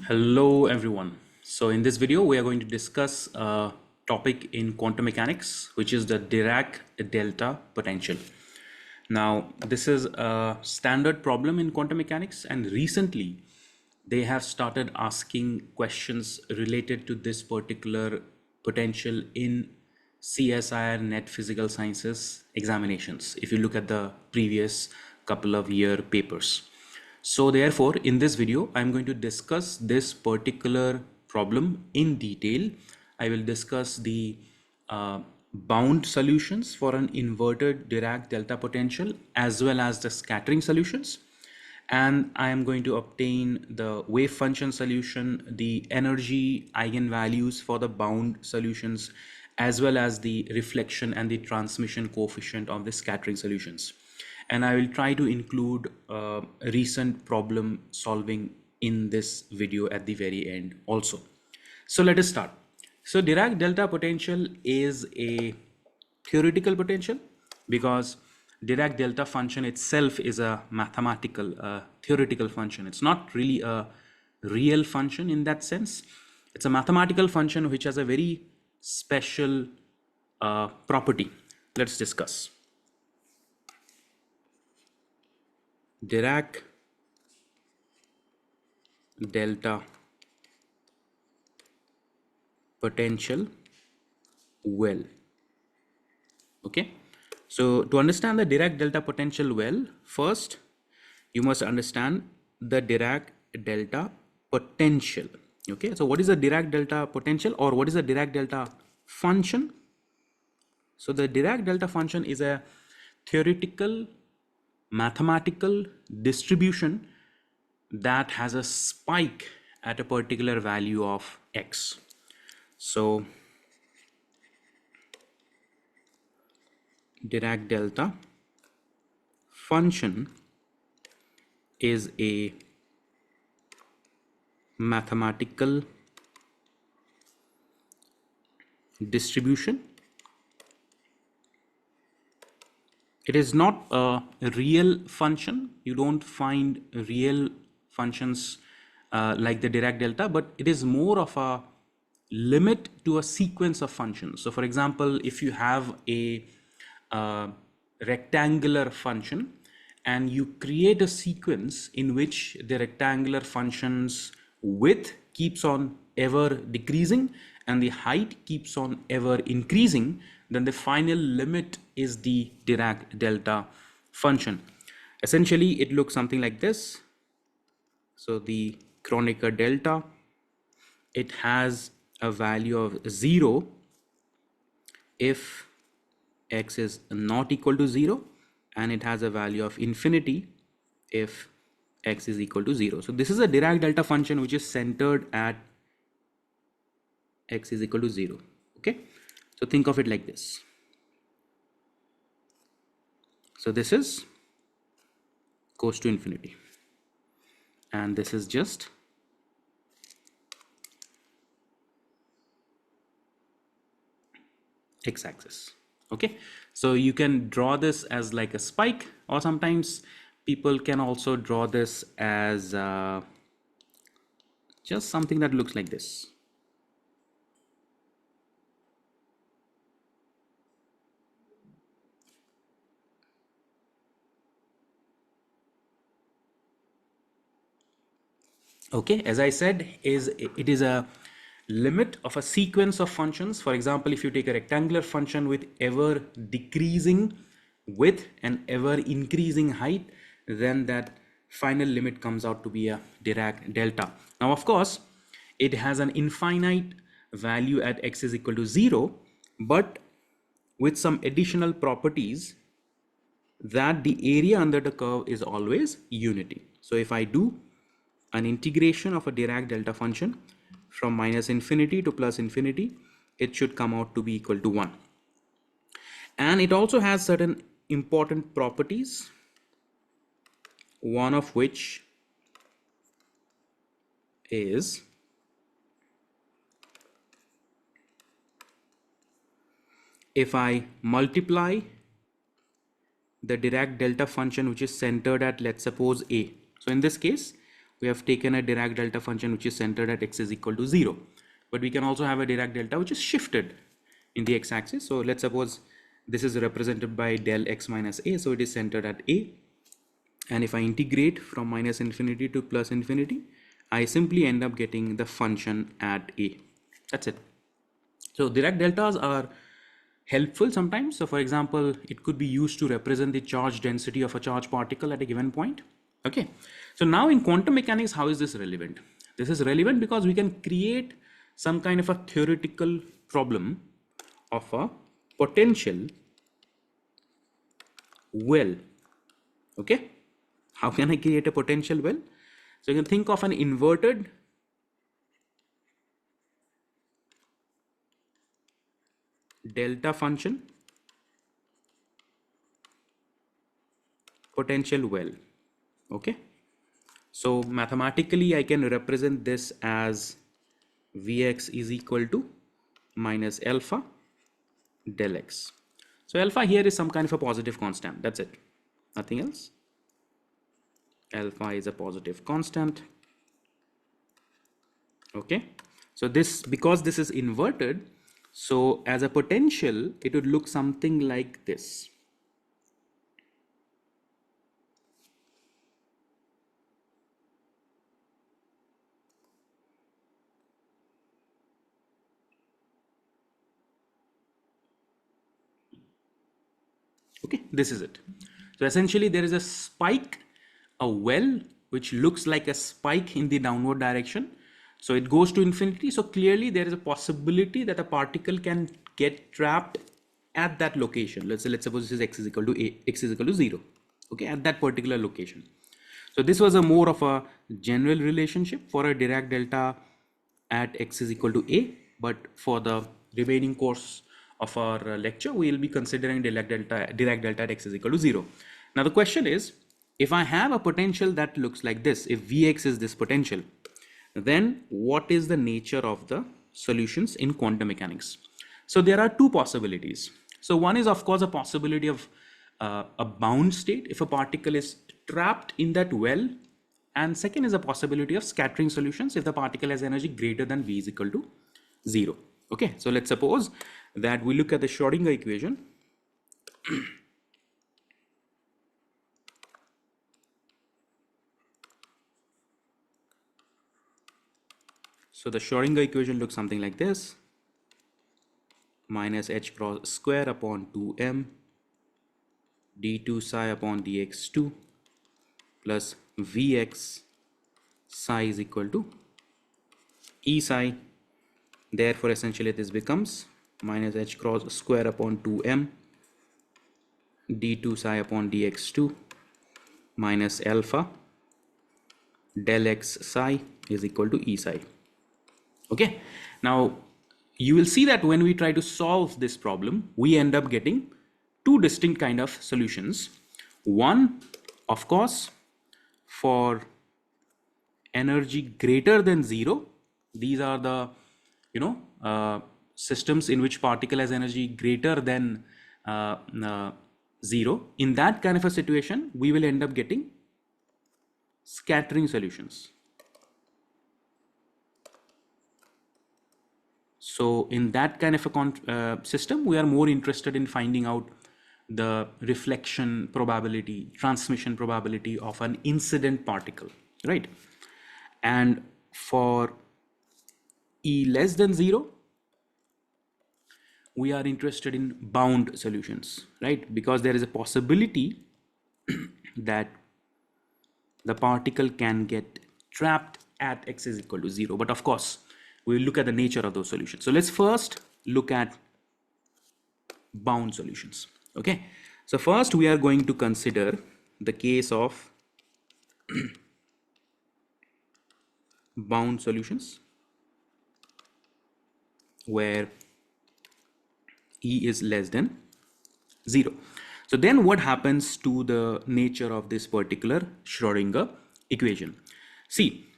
Hello everyone. So in this video we are going to discuss a topic in quantum mechanics, which is the Dirac delta potential. Now this is a standard problem in quantum mechanics, and recently they have started asking questions related to this particular potential in CSIR-NET physical sciences examinations if you look at the previous couple of year papers. So therefore, in this video, I'm going to discuss this particular problem in detail. I will discuss the bound solutions for an inverted Dirac delta potential as well as the scattering solutions. And I am going to obtain the wave function solution, the energy eigenvalues for the bound solutions, as well as the reflection and the transmission coefficient of the scattering solutions. And I will try to include recent problem solving in this video at the very end also. So let us start. So Dirac delta potential is a theoretical potential because Dirac delta function itself is a mathematical, theoretical function. It's not really a real function in that sense. It's a mathematical function which has a very special property. Let's discuss. Dirac delta potential well. Okay, so to understand the Dirac delta potential well, first you must understand the Dirac delta potential. Okay, so what is the Dirac delta potential, or what is the Dirac delta function? So the Dirac delta function is a theoretical mathematical distribution that has a spike at a particular value of x. So Dirac delta function is a mathematical distribution. It is not a real function. You don't find real functions like the Dirac delta, but it is more of a limit to a sequence of functions. So for example, if you have a rectangular function and you create a sequence in which the rectangular function's width keeps on ever decreasing and the height keeps on ever increasing, then the final limit is the Dirac delta function. Essentially, it looks something like this. So the Kronecker delta, it has a value of 0 if x is not equal to 0, and it has a value of infinity if x is equal to 0. So this is a Dirac delta function which is centered at x is equal to 0. Okay, so think of it like this. So this is goes to infinity, and this is just x-axis. Okay, so you can draw this as like a spike, or sometimes people can also draw this as just something that looks like this. Okay, as I said, it is a limit of a sequence of functions. For example, if you take a rectangular function with ever decreasing width and ever increasing height, then that final limit comes out to be a Dirac delta. Now, of course, it has an infinite value at x is equal to 0, but with some additional properties that the area under the curve is always unity. So if I do an integration of a Dirac delta function from minus infinity to plus infinity, it should come out to be equal to 1. And it also has certain important properties, one of which is if I multiply the Dirac delta function which is centered at, let's suppose, a. So in this case, we have taken a Dirac delta function which is centered at x is equal to 0. But we can also have a Dirac delta which is shifted in the x-axis. So let's suppose this is represented by del x minus a, so it is centered at a. And if I integrate from minus infinity to plus infinity, I simply end up getting the function at a. That's it. So Dirac deltas are helpful sometimes. So for example, it could be used to represent the charge density of a charged particle at a given point. Okay. So now in quantum mechanics, how is this relevant? This is relevant because we can create some kind of a theoretical problem of a potential well. Okay. How can I create a potential well? So you can think of an inverted delta function potential well. Okay. So mathematically, I can represent this as Vx is equal to minus alpha del x. So alpha here is some kind of a positive constant. That's it. Nothing else. Alpha is a positive constant. Okay. So this, because this is inverted, so as a potential, it would look something like this. Okay, this is it. So essentially there is a spike, a well, which looks like a spike in the downward direction. So it goes to infinity. So clearly there is a possibility that a particle can get trapped at that location. Let's suppose this is x is equal to a, x is equal to 0. Okay, at that particular location. So this was a more of a general relationship for a Dirac delta at x is equal to a, but for the remaining course of our lecture, we will be considering Dirac delta at x is equal to 0. Now the question is, if I have a potential that looks like this, if Vx is this potential, then what is the nature of the solutions in quantum mechanics? So there are two possibilities. So one is of course a possibility of a bound state if a particle is trapped in that well, and second is a possibility of scattering solutions if the particle has energy greater than V is equal to 0. Okay, so let's suppose that we look at the Schrodinger equation. So the Schrodinger equation looks something like this: minus h cross square upon 2m d2 psi upon dx2 plus vx psi is equal to e psi. Therefore essentially this becomes minus h cross square upon 2m d2 psi upon dx2 minus alpha del x psi is equal to e psi. Okay, now you will see that when we try to solve this problem, we end up getting two distinct kind of solutions. One, of course, for energy greater than 0. These are the systems in which particle has energy greater than 0. In that kind of a situation, we will end up getting scattering solutions. So in that kind of a system, we are more interested in finding out the reflection probability, transmission probability of an incident particle, right? And for E less than 0, we are interested in bound solutions, right? Because there is a possibility that the particle can get trapped at x is equal to 0. But of course, we will look at the nature of those solutions. So let's first look at bound solutions. Okay, so first we are going to consider the case of bound solutions where E is less than 0. So then what happens to the nature of this particular Schrodinger equation? See,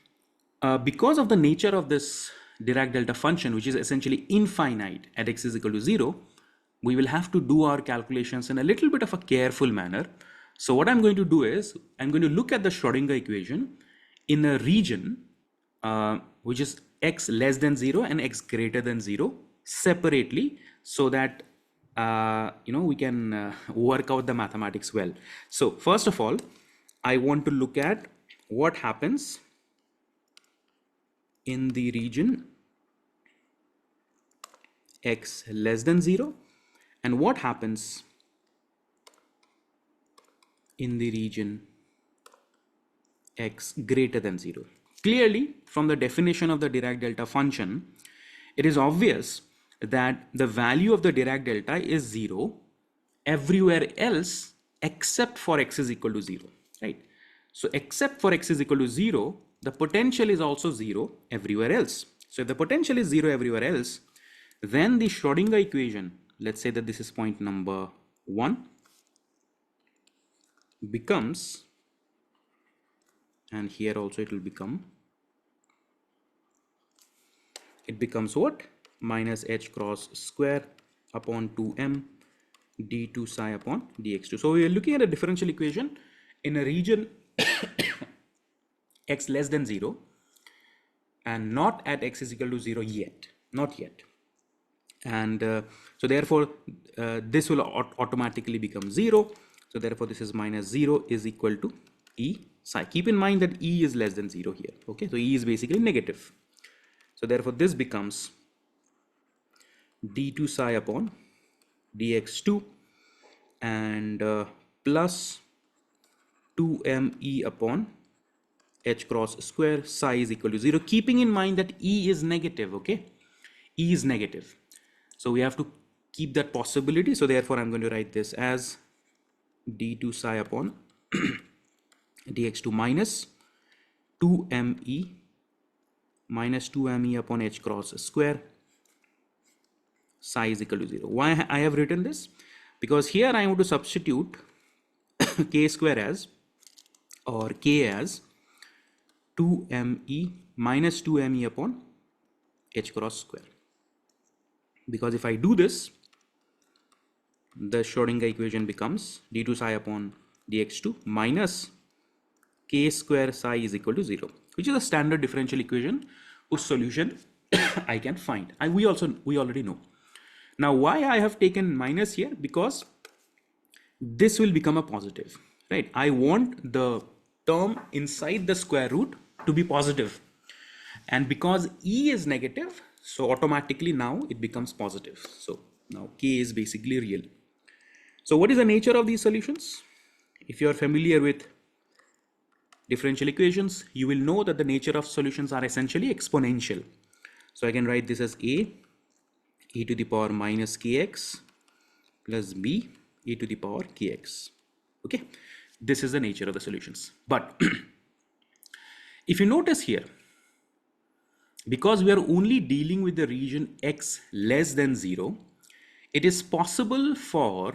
because of the nature of this Dirac delta function, which is essentially infinite at x is equal to 0, we will have to do our calculations in a little bit of a careful manner. So what I'm going to do is I'm going to look at the Schrodinger equation in a region which is x less than 0 and x greater than 0 separately, so that we can work out the mathematics well. So first of all, I want to look at what happens in the region x less than 0 and what happens in the region x greater than 0. Clearly, from the definition of the Dirac delta function, it is obvious that the value of the Dirac delta is 0 everywhere else except for x is equal to 0, right? So except for x is equal to 0, the potential is also 0 everywhere else. So if the potential is 0 everywhere else, then the Schrodinger equation, let's say that this is point number 1, becomes, and here also it will become, it becomes what? Minus h cross square upon 2m d2 psi upon dx2. So we are looking at a differential equation in a region x less than 0 and not at x is equal to 0 yet, not yet. And so therefore this will automatically become 0. So therefore this is minus 0 is equal to e psi. Keep in mind that e is less than 0 here. Okay, so e is basically negative. So therefore this becomes d2 psi upon dx2 and plus 2me upon h cross square psi is equal to 0, keeping in mind that e is negative. Okay, e is negative, so we have to keep that possibility. So therefore I'm going to write this as d2 psi upon dx2 minus 2me minus 2me upon h cross square psi is equal to 0. Why I have written this? Because here I want to substitute k square as, or k as 2me minus 2me upon h cross square. Because if I do this, the Schrodinger equation becomes d2 psi upon dx2 minus k square psi is equal to 0, which is a standard differential equation whose solution I can find. We already know. Now why I have taken minus here? Because this will become a positive, right? I want the term inside the square root to be positive, and because e is negative, so automatically now it becomes positive. So now k is basically real. So what is the nature of these solutions? If you are familiar with differential equations, you will know that the nature of solutions are essentially exponential. So I can write this as a e to the power minus kx plus b e to the power kx. Okay, this is the nature of the solutions. But if you notice here, because we are only dealing with the region x less than 0, it is possible for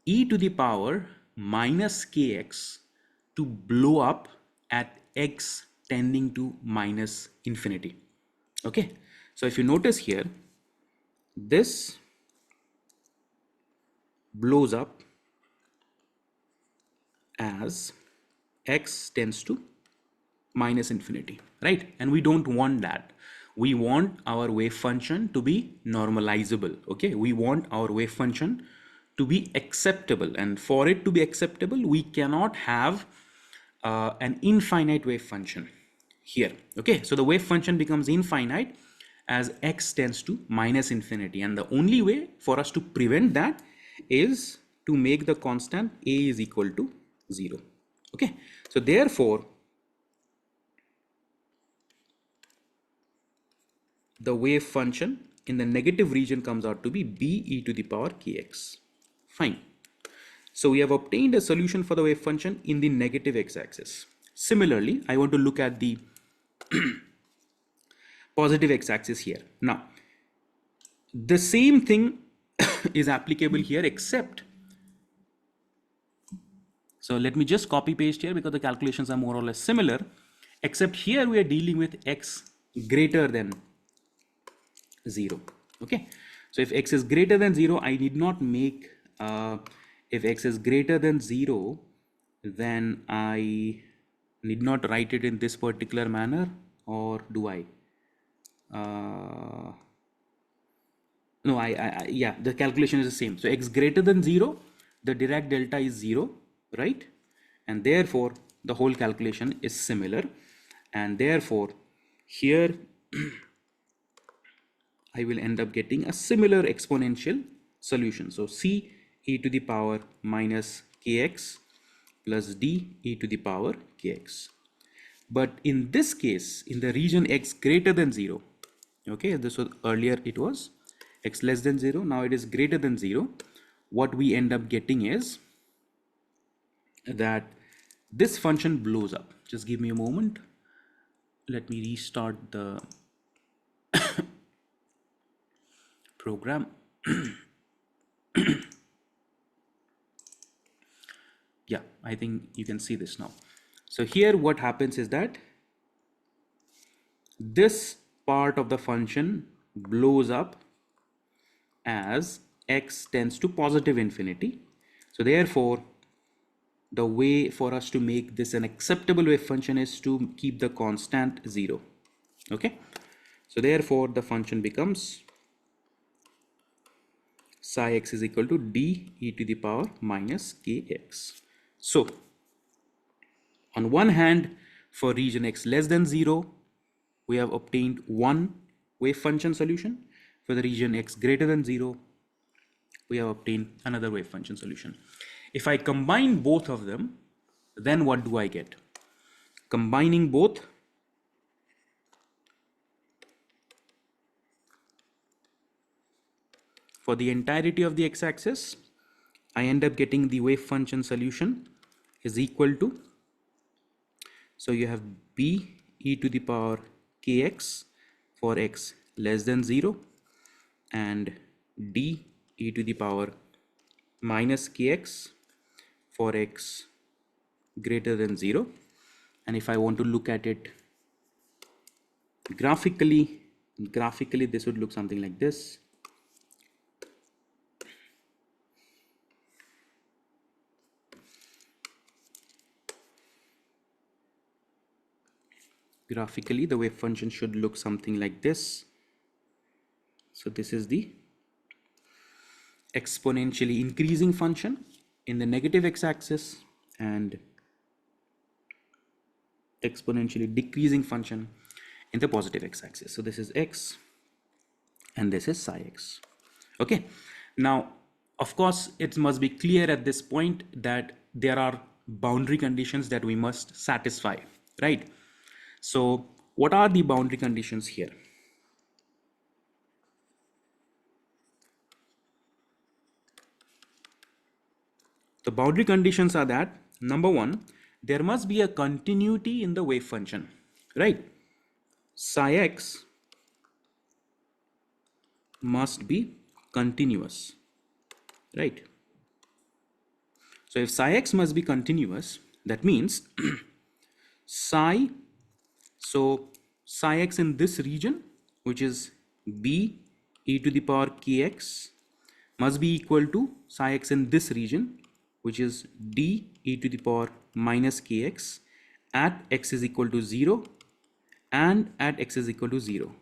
e to the power minus kx to blow up at x tending to minus infinity. Okay, so if you notice here, this blows up as x tends to minus infinity, right? And we don't want that. We want our wave function to be normalizable. Okay, we want our wave function to be acceptable, and for it to be acceptable, we cannot have an infinite wave function here. Okay, so the wave function becomes infinite as x tends to minus infinity, and the only way for us to prevent that is to make the constant a is equal to 0. Okay, so therefore the wave function in the negative region comes out to be b e to the power kx. Fine. So we have obtained a solution for the wave function in the negative x-axis. Similarly, I want to look at the positive x-axis here. Now, the same thing is applicable here, except, so let me just copy paste here because the calculations are more or less similar, except here we are dealing with x greater than 0. Okay, so if x is greater than 0, I need not make if x is greater than 0, then I need not write it in this particular manner, or do I? No, yeah, the calculation is the same. So x greater than 0, the Dirac delta is 0, right? And therefore, the whole calculation is similar. And therefore, here I will end up getting a similar exponential solution. So c e to the power minus kx plus d e to the power kx. But in this case, in the region x greater than 0, okay, this was earlier, it was x less than 0, now it is greater than 0. What we end up getting is that this function blows up. Just give me a moment. Let me restart the program. Yeah, I think you can see this now. So here what happens is that this part of the function blows up as x tends to positive infinity. So therefore, the way for us to make this an acceptable wave function is to keep the constant 0. Okay, so therefore the function becomes psi x is equal to d e to the power minus kx. So on one hand, for region x less than 0, we have obtained one wave function solution. For the region x greater than 0, we have obtained another wave function solution. If I combine both of them, then what do I get? Combining both, for the entirety of the x-axis, I end up getting the wave function solution is equal to, so you have b e to the power kx for x less than 0 and d e to the power minus kx for x greater than 0. And if I want to look at it graphically this would look something like this. Graphically, the wave function should look something like this. So this is the exponentially increasing function in the negative x-axis and exponentially decreasing function in the positive x-axis. So this is x and this is psi x. Okay, now of course it must be clear at this point that there are boundary conditions that we must satisfy, right? So what are the boundary conditions here? The boundary conditions are that, number one, there must be a continuity in the wave function, right? Psi x must be continuous, right? So if psi x must be continuous, that means psi, so psi x in this region, which is b e to the power kx, must be equal to psi x in this region, which is d e to the power minus kx at x is equal to 0 and at x is equal to 0,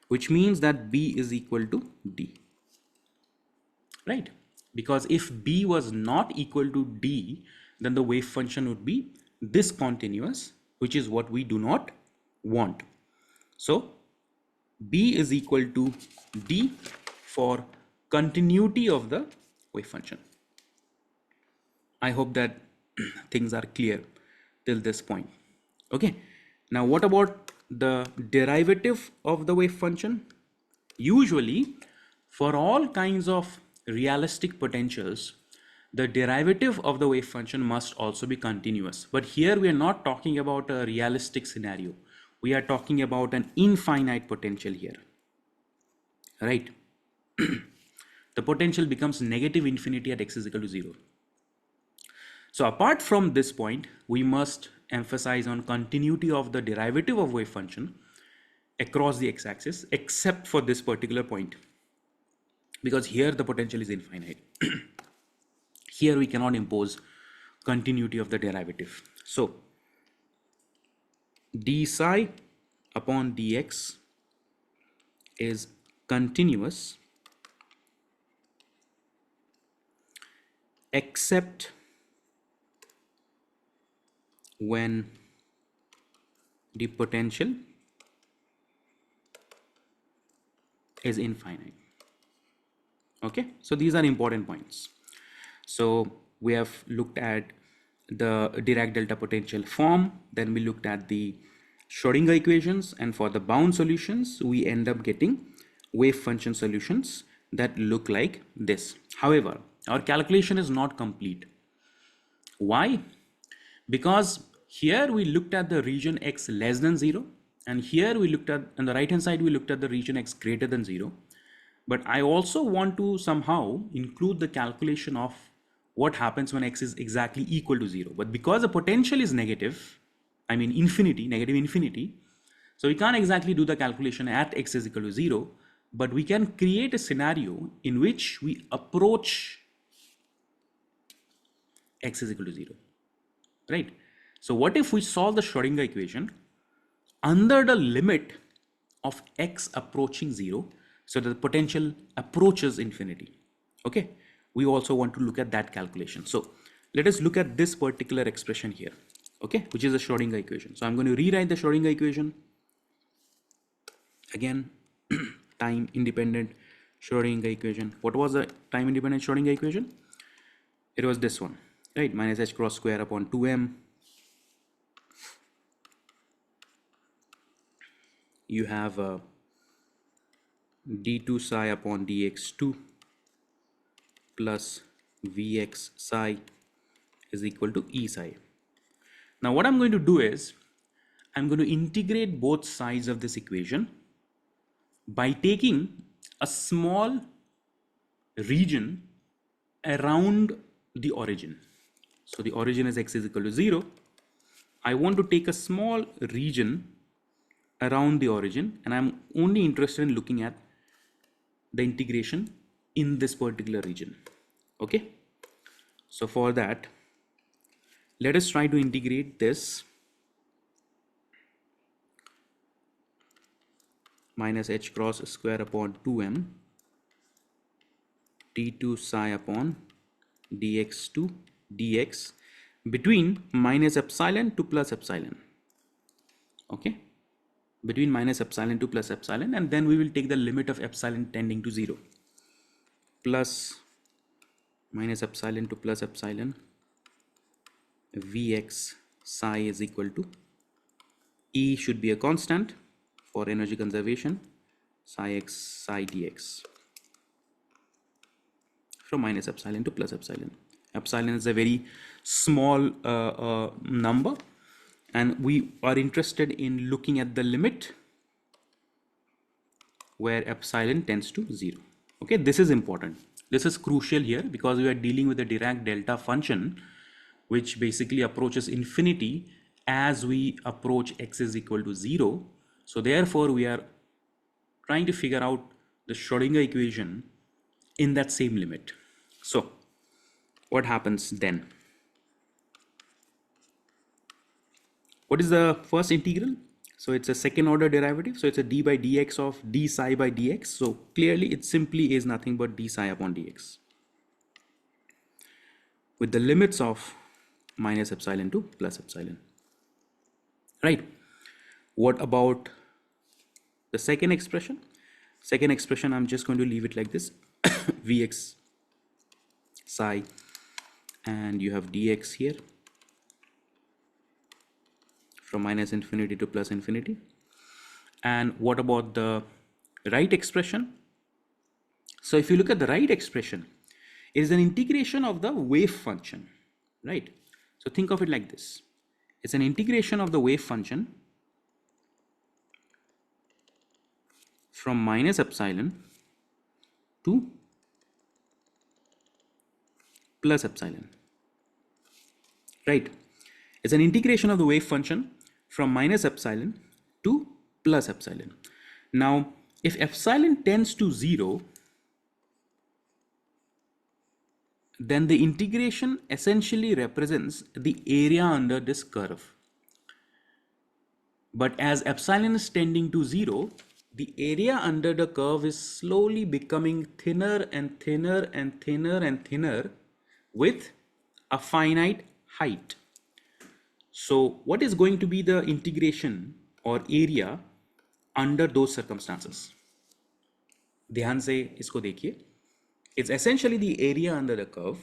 which means that b is equal to d, right? Because if b was not equal to d, then the wave function would be discontinuous, which is what we do not want. So b is equal to d for continuity of the wave function. I hope that things are clear till this point. Okay, now what about the derivative of the wave function? Usually, for all kinds of realistic potentials, the derivative of the wave function must also be continuous. But here we are not talking about a realistic scenario. We are talking about an infinite potential here, right? The potential becomes negative infinity at x is equal to 0. So apart from this point, we must emphasize on continuity of the derivative of wave function across the x-axis, except for this particular point, because here the potential is infinite. Here we cannot impose continuity of the derivative. So d psi upon dx is continuous except when the potential is infinite. Okay, so these are important points. So we have looked at the Dirac delta potential form, then we looked at the Schrodinger equations, and for the bound solutions we end up getting wave function solutions that look like this. However, our calculation is not complete. Why? Because here we looked at the region x less than 0, and here we looked at, on the right hand side we looked at the region x greater than 0. But I also want to somehow include the calculation of what happens when x is exactly equal to 0. But because the potential is negative, I mean infinity, negative infinity, so we can't exactly do the calculation at x is equal to 0, but we can create a scenario in which we approach x is equal to 0, right? So what if we solve the Schrodinger equation under the limit of x approaching 0, so that the potential approaches infinity? Okay, we also want to look at that calculation. So let us look at this particular expression here, okay, which is the Schrodinger equation. So I'm going to rewrite the Schrodinger equation again. Time independent Schrodinger equation. What was the time independent Schrodinger equation? It was this one, right? Minus h cross square upon 2m. You have d2 psi upon dx2 plus vx psi is equal to e psi. Now what I'm going to do is I'm going to integrate both sides of this equation by taking a small region around the origin. So the origin is x is equal to 0. I want to take a small region around the origin, and I'm only interested in looking at the integration in this particular region. Okay, so for that, let us try to integrate this minus h cross square upon 2m d2 psi upon dx2 dx between minus epsilon to plus epsilon. Okay, between minus epsilon to plus epsilon, and then we will take the limit of epsilon tending to 0 plus minus epsilon to plus epsilon vx psi is equal to E should be a constant for energy conservation, psi x psi dx from minus epsilon to plus epsilon. Epsilon is a very small number, and we are interested in looking at the limit where epsilon tends to 0. Okay, this is important. This is crucial here because we are dealing with the Dirac delta function, which basically approaches infinity as we approach x is equal to 0. So therefore we are trying to figure out the Schrodinger equation in that same limit. So what happens then? What is the first integral? So it's a second order derivative. So it's a d by dx of d psi by dx. So clearly it simply is nothing but d psi upon dx with the limits of minus epsilon to plus epsilon. Right. What about the second expression? Second expression, I'm just going to leave it like this. Vx psi, and you have dx here from minus infinity to plus infinity. And what about the right expression? So if you look at the right expression, it is an integration of the wave function, right? So think of it like this. It's an integration of the wave function from minus epsilon to plus epsilon, right? It's an integration of the wave function from minus epsilon to plus epsilon. Now, if epsilon tends to 0, then the integration essentially represents the area under this curve. But as epsilon is tending to 0, the area under the curve is slowly becoming thinner and thinner and thinner and thinner with a finite height. So what is going to be the integration or area under those circumstances? ध्यान से इसको देखिए. It's essentially the area under the curve,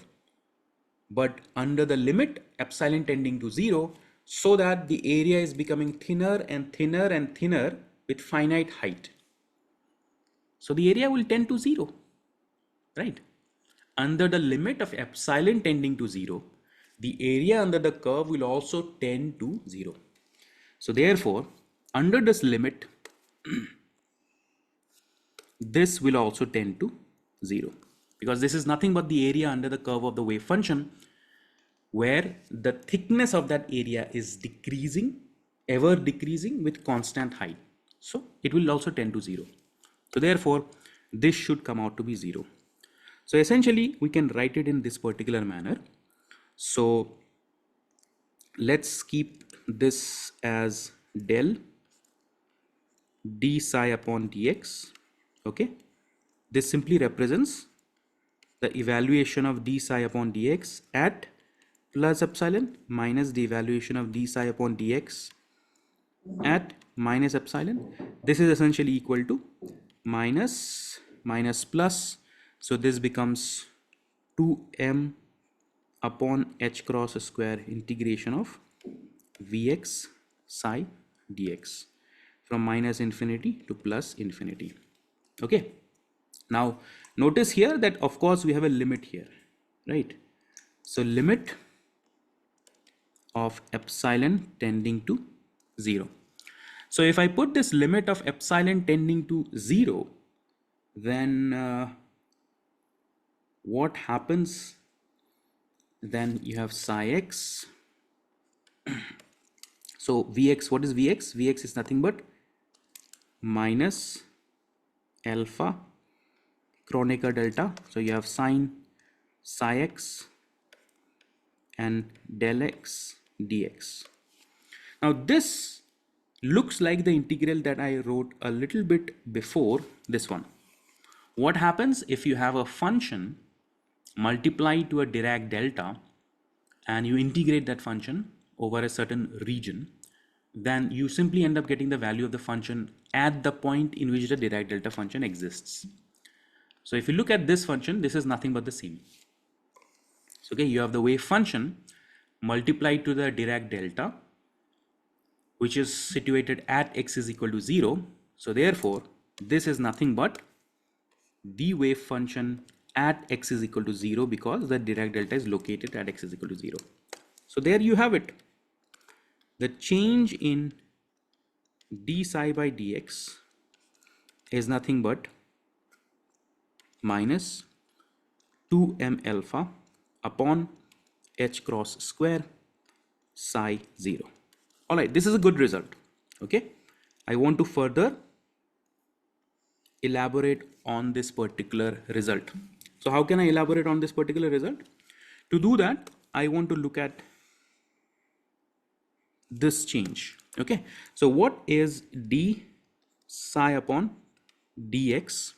but under the limit epsilon tending to 0, so that the area is becoming thinner and thinner and thinner with finite height. So the area will tend to 0, right? Under the limit of epsilon tending to 0, the area under the curve will also tend to 0. So therefore, under this limit, this will also tend to 0, because this is nothing but the area under the curve of the wave function, where the thickness of that area is decreasing, ever decreasing with constant height. So it will also tend to 0. So therefore, this should come out to be 0. So essentially, we can write it in this particular manner. So let's keep this as del d psi upon dx. Okay, this simply represents the evaluation of d psi upon dx at plus epsilon minus the evaluation of d psi upon dx at minus epsilon. This is essentially equal to minus minus plus. So this becomes 2m upon h cross square integration of vx psi dx from minus infinity to plus infinity. Okay, now notice here that of course we have a limit here, right? So limit of epsilon tending to 0. So if I put this limit of epsilon tending to 0, then what happens? Then you have psi x. So Vx, what is Vx? Vx is nothing but minus alpha Kronecker delta. So you have sine psi x and del x dx. Now this looks like the integral that I wrote a little bit before this one. What happens if you have a function multiplied to a Dirac delta and you integrate that function over a certain region? Then you simply end up getting the value of the function at the point in which the Dirac delta function exists. So if you look at this function, this is nothing but the same. So okay, you have the wave function multiplied to the Dirac delta, which is situated at x is equal to 0. So therefore, this is nothing but the wave function at x is equal to 0, because the Dirac delta is located at x is equal to 0. So there you have it. The change in d psi by dx is nothing but minus 2m alpha upon h cross square psi 0. All right, this is a good result. Okay, I want to further elaborate on this particular result. So how can I elaborate on this particular result? To do that, I want to look at this change. Okay, so what is d psi upon dx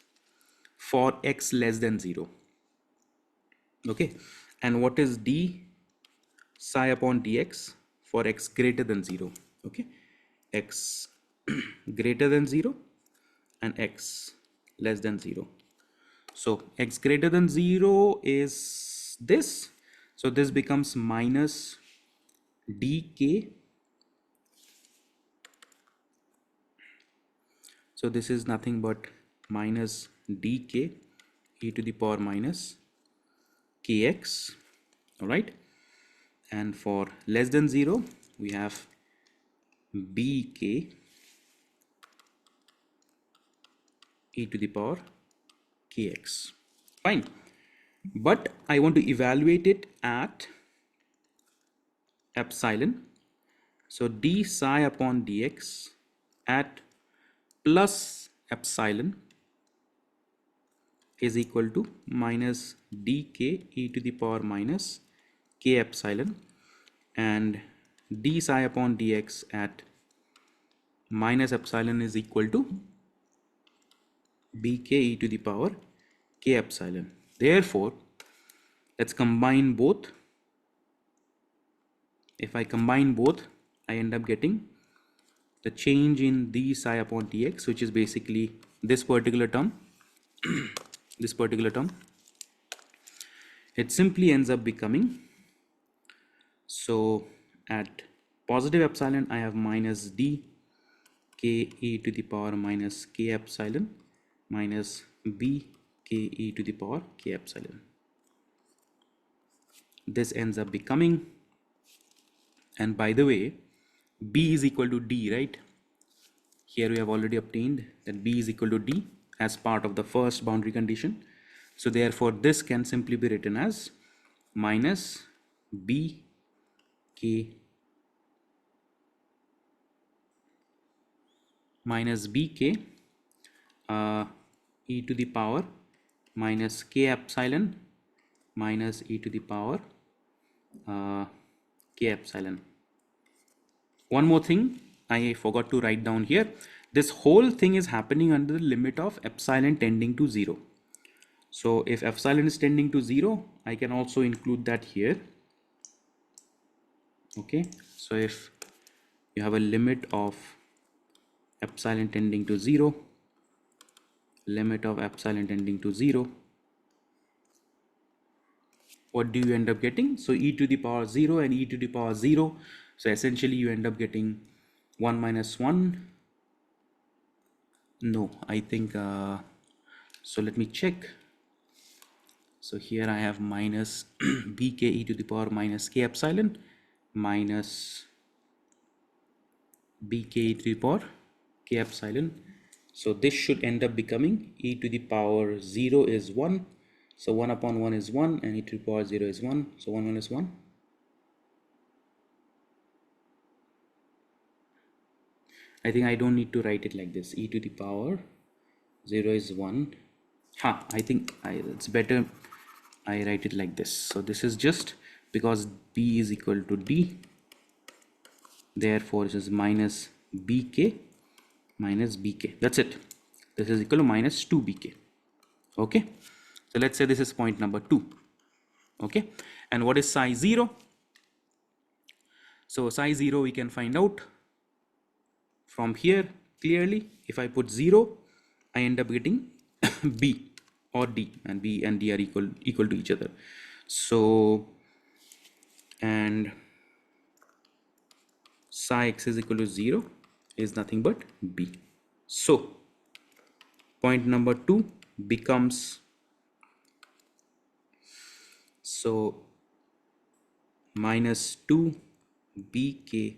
for x less than 0? Okay, and what is d psi upon dx for x greater than 0? Okay, x greater than 0 and x less than 0. So x greater than 0 is this. So this becomes minus dk. So this is nothing but minus dk e to the power minus kx. All right. And for less than 0, we have bk e to the power kx. Fine. But I want to evaluate it at epsilon. So d psi upon dx at plus epsilon is equal to minus dk e to the power minus k epsilon, and d psi upon dx at minus epsilon is equal to bk e to the power k epsilon. Therefore, let's combine both. If I combine both, I end up getting the change in d psi upon dx, which is basically this particular term. This particular term, it simply ends up becoming, so at positive epsilon I have minus d k e to the power minus k epsilon minus b k e to the power k epsilon. This ends up becoming, and by the way, b is equal to d, right? Here we have already obtained that b is equal to d as part of the first boundary condition. So therefore this can simply be written as minus b k minus bk e to the power minus k epsilon minus e to the power k epsilon. One more thing I forgot to write down here. This whole thing is happening under the limit of epsilon tending to 0. So if epsilon is tending to 0, I can also include that here. Okay, so if you have a limit of epsilon tending to 0, limit of epsilon tending to 0, what do you end up getting? So e to the power 0 and e to the power 0. So essentially you end up getting 1 minus 1. No, I think, so let me check. So here I have minus bk e to the power minus k epsilon minus bk e to the power k epsilon. So this should end up becoming e to the power 0 is 1. So 1 upon 1 is 1 and e to the power 0 is 1. So 1 minus 1. I think I don't need to write it like this. E to the power 0 is 1. I think it's better I write it like this. So this is just because b is equal to d. Therefore, this is minus bk minus bk. That's it. This is equal to minus 2bk. Okay. So let's say this is point number 2. Okay. And what is psi 0? So psi 0 we can find out from here clearly. If I put 0, I end up getting b or d, and b and d are equal to each other. So, and psi x is equal to 0 is nothing but b. So point number 2 becomes, so minus 2 bk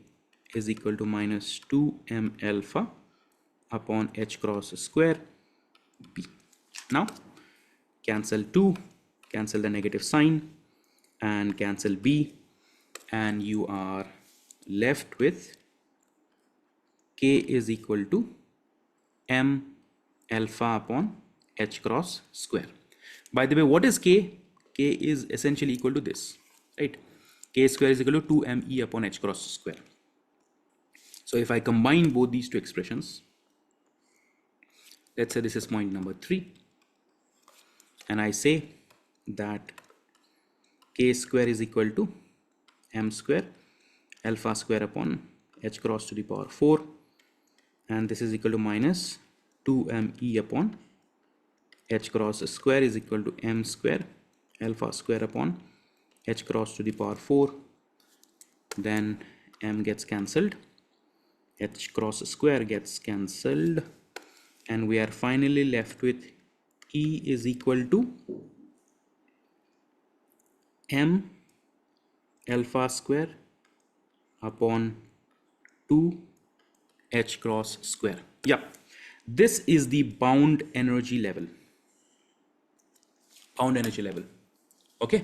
is equal to minus 2m alpha upon h cross square b. Now cancel 2, cancel the negative sign and cancel b, and you are left with k is equal to m alpha upon h cross square. By the way, what is k? K is essentially equal to this, right? K square is equal to 2me upon h cross square. So if I combine both these two expressions, let's say this is point number 3, and I say that k square is equal to m square alpha square upon h cross to the power 4, and this is equal to minus 2me upon h cross square is equal to m square alpha square upon h cross to the power 4. Then m gets cancelled, h cross square gets cancelled, and we are finally left with E is equal to m alpha square upon 2 h cross square. Yeah, this is the bound energy level. Bound energy level. Okay,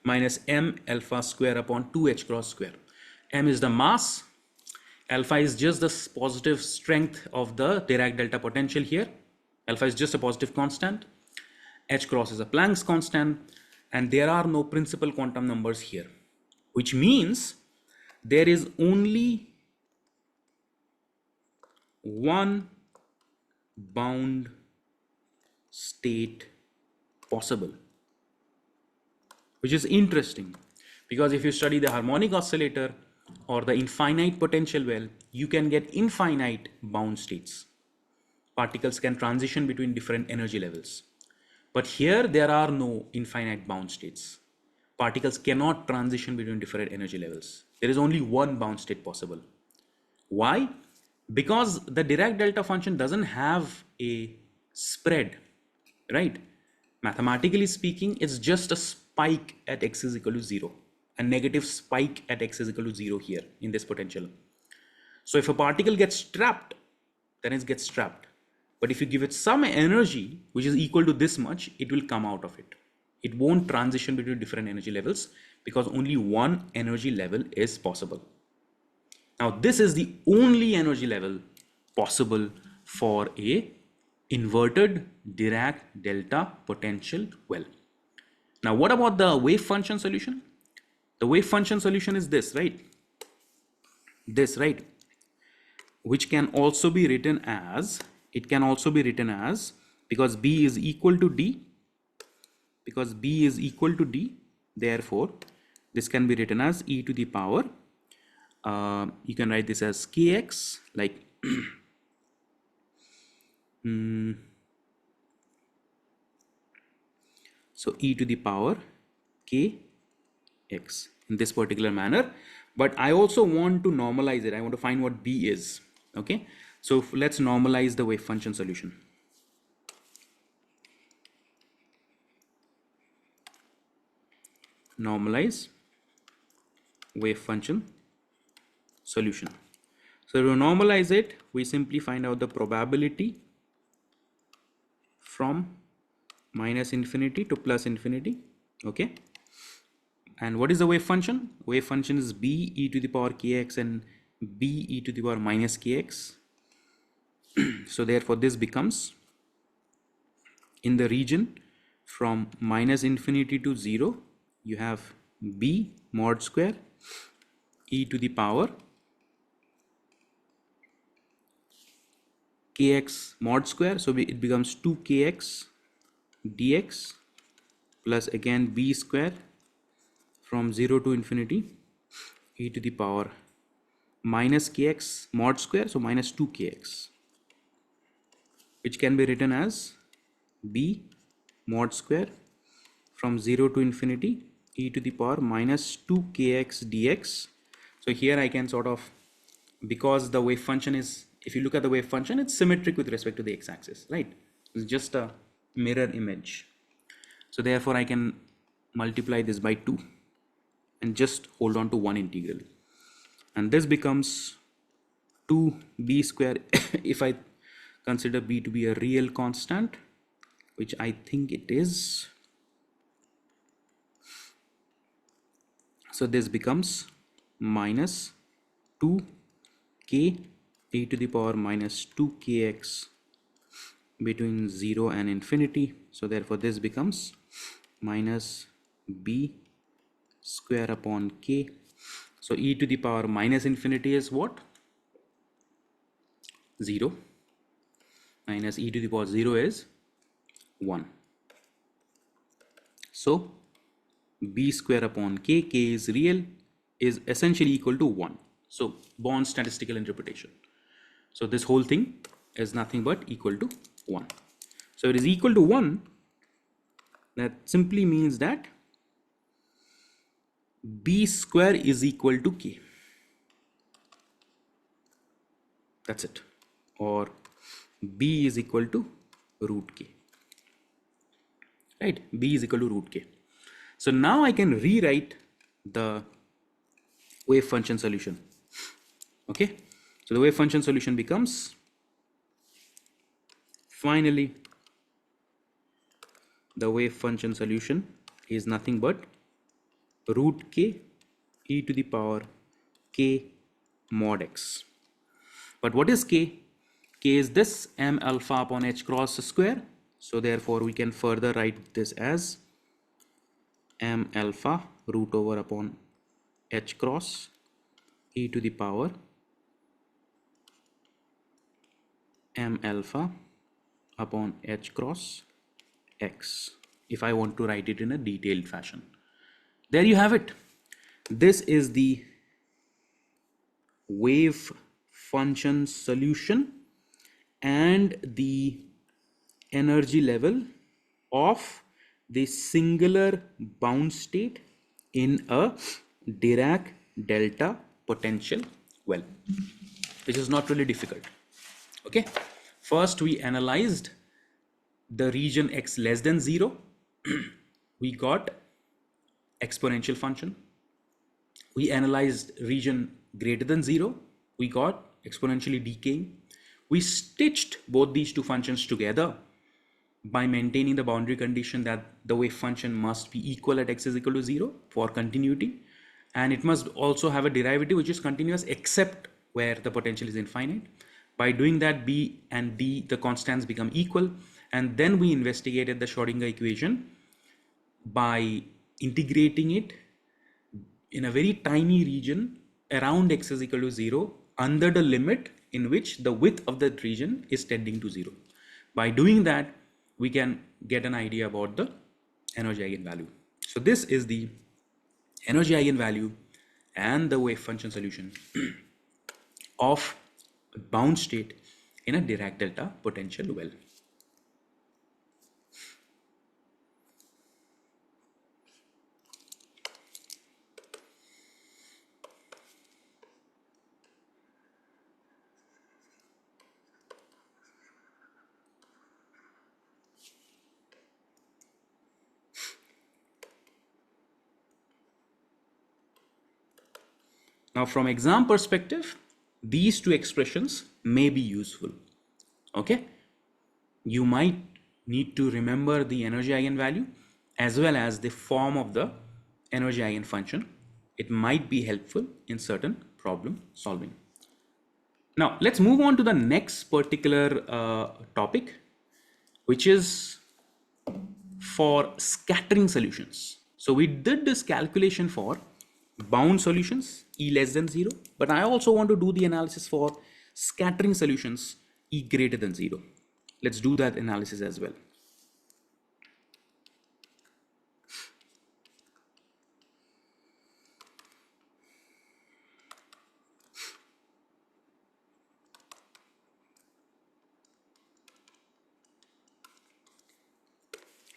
minus m alpha square upon 2 h cross square. M is the mass, alpha is just the positive strength of the Dirac delta potential here. Alpha is just a positive constant, H cross is a Planck's constant, and there are no principal quantum numbers here, which means there is only one bound state possible, which is interesting because if you study the harmonic oscillator or the infinite potential well, you can get infinite bound states. Particles can transition between different energy levels. But here there are no infinite bound states. Particles cannot transition between different energy levels. There is only one bound state possible. Why? Because the Dirac delta function doesn't have a spread, right? Mathematically speaking, it's just a spike at x is equal to 0, a negative spike at x is equal to 0 here in this potential. So if a particle gets trapped, then it gets trapped. But if you give it some energy, which is equal to this much, it will come out of it. It won't transition between different energy levels because only one energy level is possible. Now, this is the only energy level possible for a inverted Dirac delta potential well. Now, what about the wave function solution? The wave function solution is this, right? This, right? Which can also be written as, it can also be written as, because B is equal to D, because B is equal to D, therefore, this can be written as e to the power, you can write this as kx, like so e to the power kx in this particular manner. But I also want to normalize it. I want to find what B is. Okay, so let's normalize the wave function solution. Normalize wave function solution. So to normalize it, we simply find out the probability from minus infinity to plus infinity. Okay, and what is the wave function? Wave function is b e to the power kx and b e to the power minus kx. So therefore this becomes, in the region from minus infinity to 0, you have b mod square e to the power kx mod square, so it becomes 2kx dx plus again b square from 0 to infinity e to the power minus kx mod square, so minus 2kx, which can be written as b mod square from 0 to infinity e to the power minus 2kx dx. So here I can sort of, because the wave function is, if you look at the wave function, it's symmetric with respect to the x-axis, right? It's just a mirror image. So therefore I can multiply this by 2 and just hold on to one integral. And this becomes 2b square if I consider b to be a real constant, which I think it is. So this becomes minus 2k e to the power minus 2kx between 0 and infinity. So therefore this becomes minus b square upon k. So e to the power minus infinity is what? 0. Minus e to the power 0 is 1. So b square upon k, k is real, is essentially equal to 1. So Bond statistical interpretation. So this whole thing is nothing but equal to 1. So it is equal to 1. That simply means that b square is equal to k. That's it. Or b is equal to root k. Right? B is equal to root k. So now I can rewrite the wave function solution. Okay. So the wave function solution becomes, finally, the wave function solution is nothing but root k e to the power k mod x. But what is k? K is this m alpha upon h cross square. So therefore we can further write this as m alpha root over upon h cross e to the power m alpha upon h cross x, if I want to write it in a detailed fashion. There you have it. This is the wave function solution and the energy level of the singular bound state in a Dirac delta potential well, which is not really difficult. Okay, first we analyzed the region x less than 0. We got exponential function. We analyzed region greater than 0. We got exponentially decaying. We stitched both these two functions together by maintaining the boundary condition that the wave function must be equal at x is equal to 0 for continuity, and it must also have a derivative which is continuous except where the potential is infinite. By doing that, b and d, the constants, become equal, and then we investigated the Schrodinger equation by integrating it in a very tiny region around x is equal to 0 under the limit in which the width of that region is tending to 0. By doing that, we can get an idea about the energy eigenvalue. So this is the energy eigenvalue and the wave function solution of a bound state in a Dirac delta potential well. Now from exam perspective, these two expressions may be useful. Okay, you might need to remember the energy eigenvalue as well as the form of the energy eigenfunction. It might be helpful in certain problem solving. Now let's move on to the next particular topic, which is for scattering solutions. So we did this calculation for bound solutions E less than 0, but I also want to do the analysis for scattering solutions E greater than 0. Let's do that analysis as well.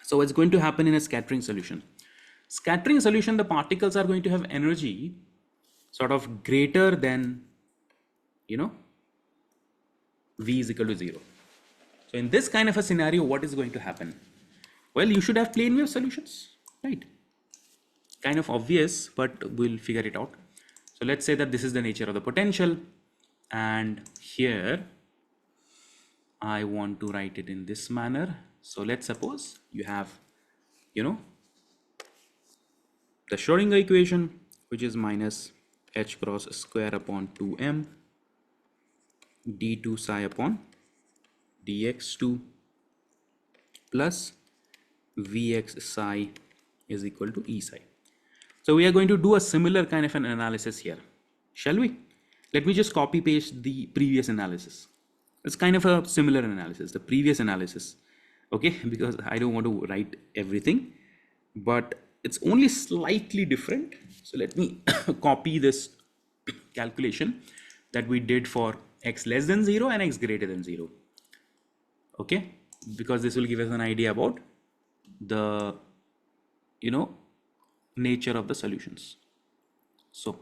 So what's going to happen in a scattering solution? Scattering solution, the particles are going to have energy sort of greater than, V is equal to 0. So in this kind of a scenario, what is going to happen? Well, you should have plane wave solutions, right? Kind of obvious, but we'll figure it out. So let's say that this is the nature of the potential, and here I want to write it in this manner. So let's suppose you have, the Schrodinger equation, which is minus h cross square upon 2m d2 psi upon dx2 plus vx psi is equal to e psi. So we are going to do a similar kind of an analysis here, shall we? Let me just copy paste the previous analysis. It's kind of a similar analysis, the previous analysis, okay? Because I don't want to write everything, but it's only slightly different. So let me copy this calculation that we did for x less than 0 and x greater than 0, okay? Because this will give us an idea about the, nature of the solutions. So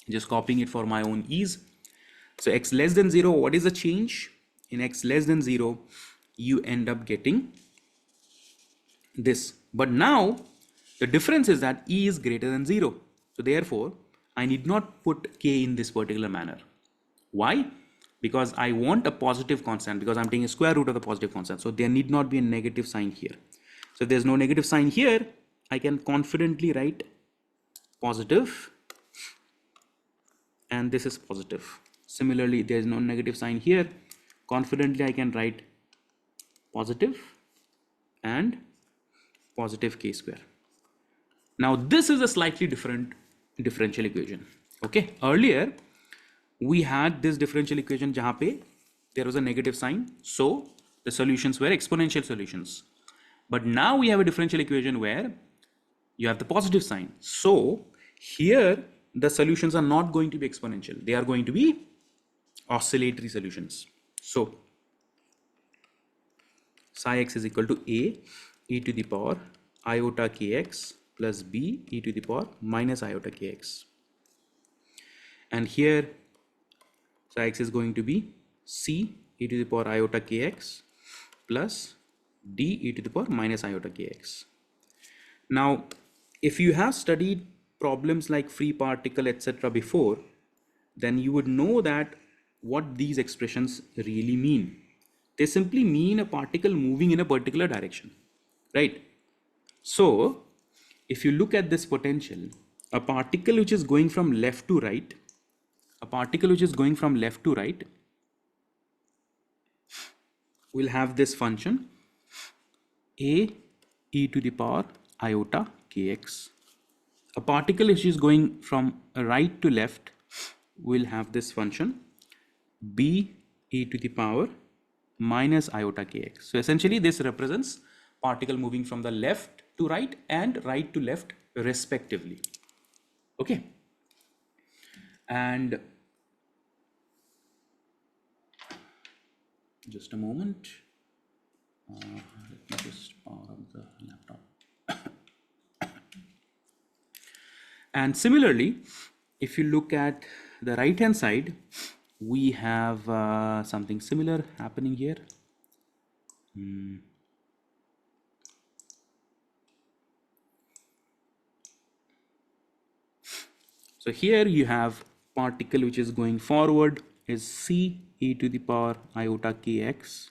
just copying it for my own ease. So x less than 0, what is the change? In x less than 0, you end up getting this. But now the difference is that E is greater than 0. So therefore, I need not put K in this particular manner. Why? Because I want a positive constant, because I'm taking a square root of the positive constant. So there need not be a negative sign here. So if there's no negative sign here, I can confidently write positive, and this is positive. Similarly, there is no negative sign here. Confidently, I can write positive and positive k square. Now this is a slightly different differential equation. Okay, earlier we had this differential equation jahan pe there was a negative sign, so the solutions were exponential solutions. But now we have a differential equation where you have the positive sign. So here the solutions are not going to be exponential. They are going to be oscillatory solutions. So psi x is equal to a e to the power iota kx plus b e to the power minus iota kx. And here psi x is going to be c e to the power iota kx plus d e to the power minus iota kx. Now, if you have studied problems like free particle, etc. before, then you would know that what these expressions really mean. They simply mean a particle moving in a particular direction, right? So, if you look at this potential, a particle which is going from left to right, will have this function a e to the power iota kx. A particle which is going from right to left will have this function b e to the power minus iota kx. So essentially this represents particle moving from the left to right and right to left respectively. Okay. And just a moment. Let me just power up the laptop. And similarly, if you look at the right hand side, we have something similar happening here. So here you have particle which is going forward is c e to the power iota kx,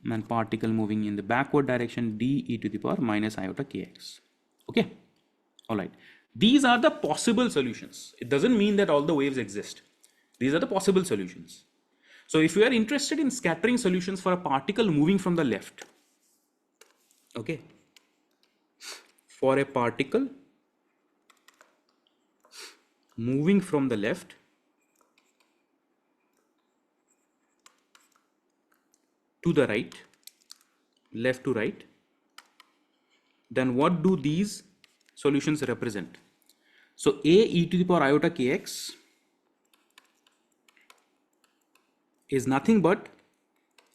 and particle moving in the backward direction d e to the power minus iota kx. Okay. All right. These are the possible solutions. It doesn't mean that all the waves exist. These are the possible solutions. So if you are interested in scattering solutions for a particle moving from the left, okay, for a particle moving from the left to the right, left to right, then what do these solutions represent? So a e to the power iota kx is nothing but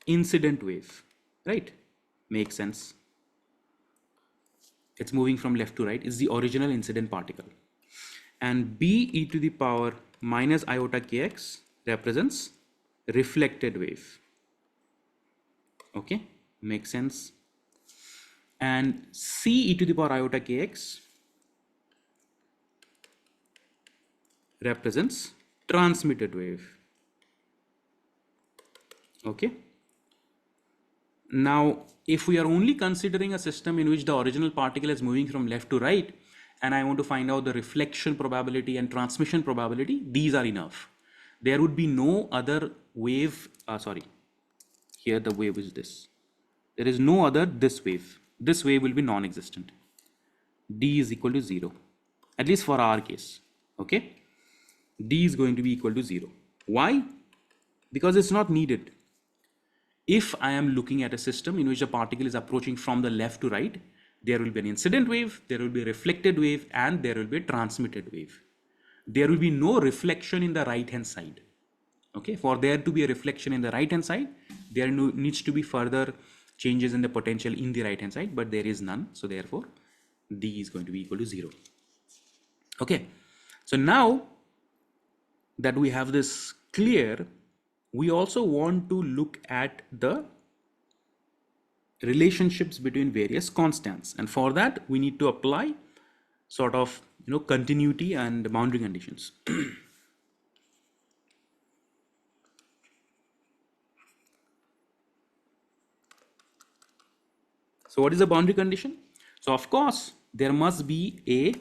incident wave, right? Makes sense. It's moving from left to right, is the original incident particle. And b e to the power minus iota kx represents reflected wave. Okay, makes sense. And c e to the power iota kx represents transmitted wave. Okay. Now, if we are only considering a system in which the original particle is moving from left to right, and I want to find out the reflection probability and transmission probability, these are enough. There would be no other wave, here the wave is this. There is no other this wave. This wave will be non-existent. D is equal to 0, at least for our case. Okay. D is going to be equal to 0. Why? Because it's not needed. If I am looking at a system in which a particle is approaching from the left to right, there will be an incident wave, there will be a reflected wave, and there will be a transmitted wave. There will be no reflection in the right hand side. Okay, for there to be a reflection in the right hand side, there needs to be further changes in the potential in the right hand side, but there is none. So therefore, D is going to be equal to 0. Okay, so now that we have this clear, we also want to look at the relationships between various constants, and for that we need to apply sort of continuity and boundary conditions. So what is the boundary condition? So of course there must be a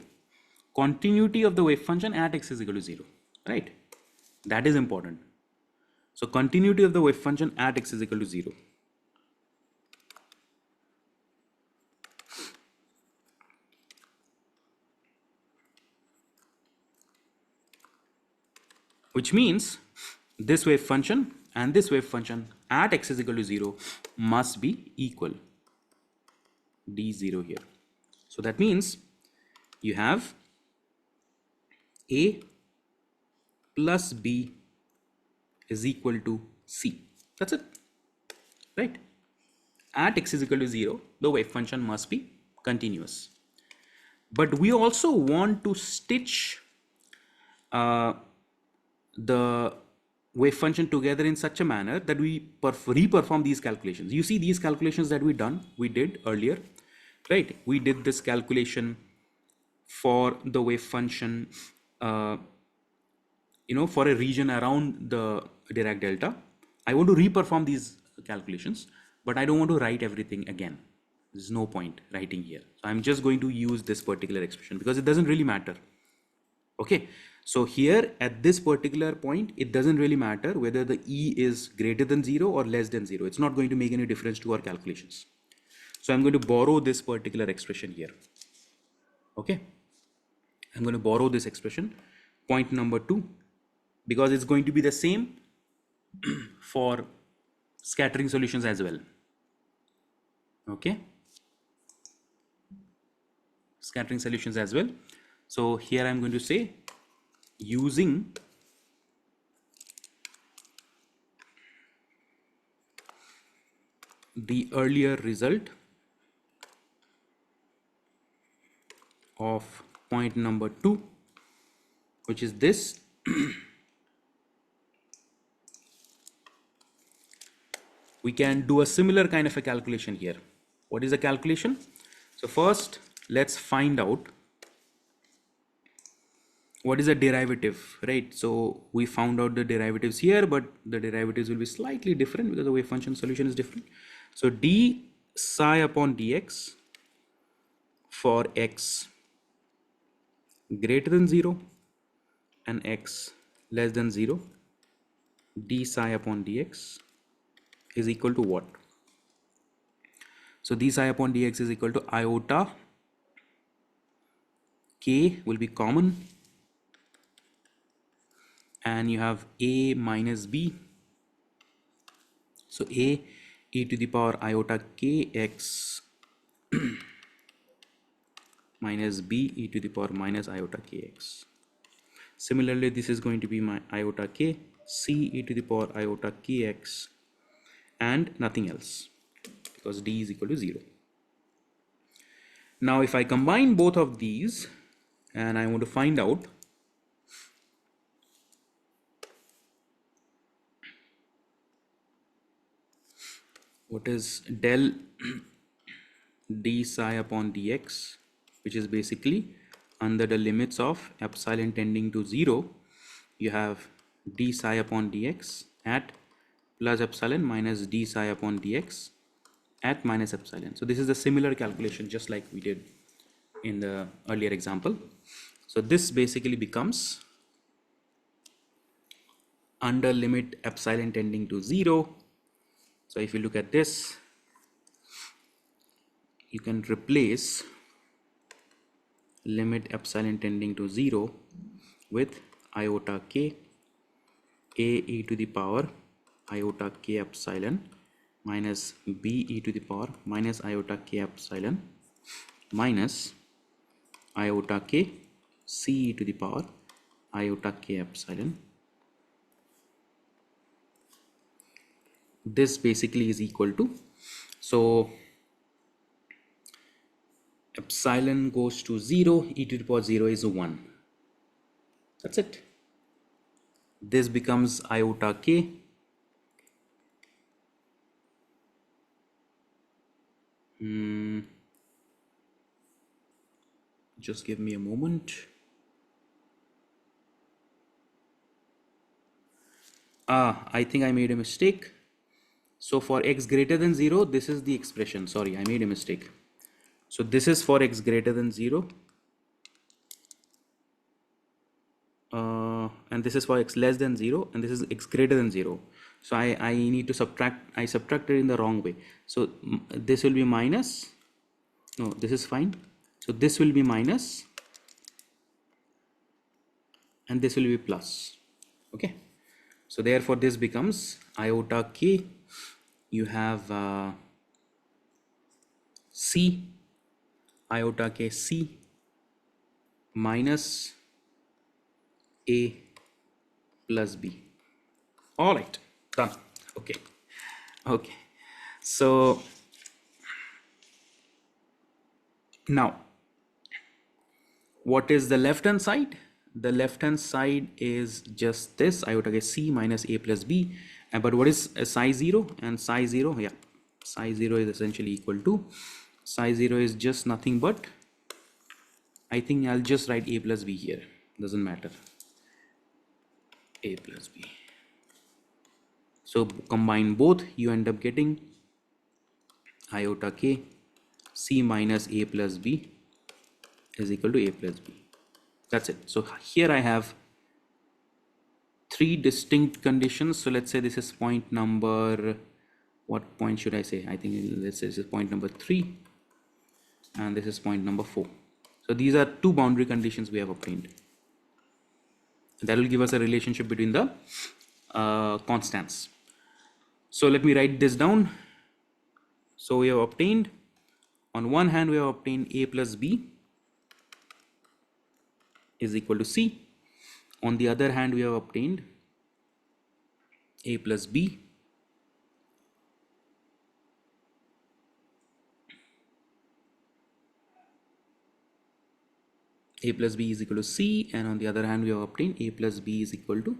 continuity of the wave function at x is equal to 0, right? That is important. So continuity of the wave function at x is equal to 0. which means this wave function and this wave function at x is equal to 0 must be equal, d0 here. So that means you have a plus b is equal to c. That's it, right? At x is equal to 0, the wave function must be continuous. But we also want to stitch the wave function together in such a manner that we re-perform these calculations. You see these calculations that we did earlier, right? We did this calculation for the wave function, for a region around the Dirac delta. I want to re-perform these calculations, but I don't want to write everything again. There's no point writing here. So I'm just going to use this particular expression because it doesn't really matter. Okay, so here at this particular point, it doesn't really matter whether the E is greater than 0 or less than 0. It's not going to make any difference to our calculations. So I'm going to borrow this particular expression here. Okay, I'm going to borrow this expression, point number 2, because it's going to be the same for scattering solutions as well. Okay, scattering solutions as well. So here I'm going to say, using the earlier result of point number 2, which is this, we can do a similar kind of a calculation here. What is the calculation? So first, let's find out what is the derivative, right? So we found out the derivatives here, but the derivatives will be slightly different because the wave function solution is different. So d psi upon dx for x greater than 0 and x less than 0, d psi upon dx is equal to what? So d psi upon dx is equal to iota k will be common, and you have a minus b. So a e to the power iota kx minus b e to the power minus iota kx. Similarly, this is going to be my iota k c e to the power iota kx and nothing else, because d is equal to 0. Now if I combine both of these and I want to find out what is del d psi upon dx, which is basically under the limits of epsilon tending to 0, you have d psi upon dx at plus epsilon minus d psi upon dx at minus epsilon. So this is a similar calculation just like we did in the earlier example. So this basically becomes under limit epsilon tending to 0. So if you look at this, you can replace limit epsilon tending to 0 with iota k a e to the power iota k epsilon minus b e to the power minus iota k epsilon minus iota k c e to the power iota k epsilon. This basically is equal to, so epsilon goes to 0, e to the power 0 is 1. That's it. This becomes iota k just give me a moment. I think I made a mistake. So for x greater than 0, this is the expression. Sorry, I made a mistake. So this is for x greater than 0. And this is for x less than 0, and this is x greater than 0. So I need to subtract. I subtracted in the wrong way. So this will be minus. No, this is fine. So this will be minus, and this will be plus. Okay, so therefore this becomes iota k. You have c iota k c minus a plus b. All right, done. Okay, okay. So now, what is the left hand side? The left hand side is just this iota k c minus a plus b. But what is psi 0 and psi 0? Yeah, psi 0 is essentially equal to, psi 0 is just nothing but, I think I'll just write a plus b here, doesn't matter, a plus b. So combine both, you end up getting iota k c minus a plus b is equal to a plus b. That's it. So here I have three distinct conditions. So let's say this is point number, what point should I say? I think let's say this is point number 3 and this is point number 4. So these are two boundary conditions we have obtained. That will give us a relationship between the constants. So let me write this down. So we have obtained, on one hand we have obtained a plus b is equal to c. On the other hand we have obtained a plus b is equal to c, and on the other hand we have obtained a plus b is equal to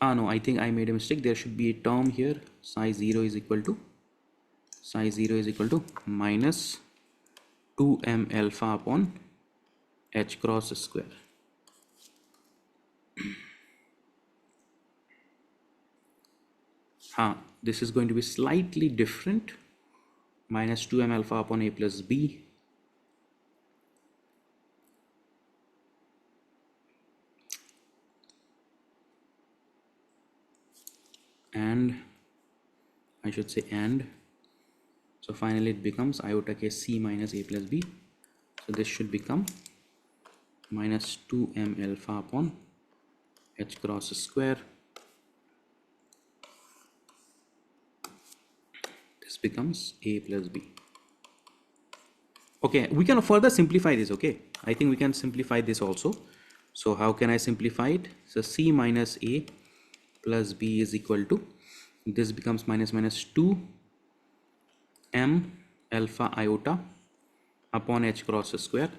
no, I think I made a mistake. There should be a term here, psi 0 is equal to minus 2m alpha upon h cross square. This is going to be slightly different, minus 2m alpha upon a plus b and I should say and. So finally it becomes iota k c minus a plus b. So this should become minus 2m alpha upon h cross square. This becomes a plus b. Okay, we can further simplify this. Okay, I think we can simplify this also. So how can I simplify it? So c minus a plus b is equal to, this becomes minus 2 m alpha iota upon h cross square,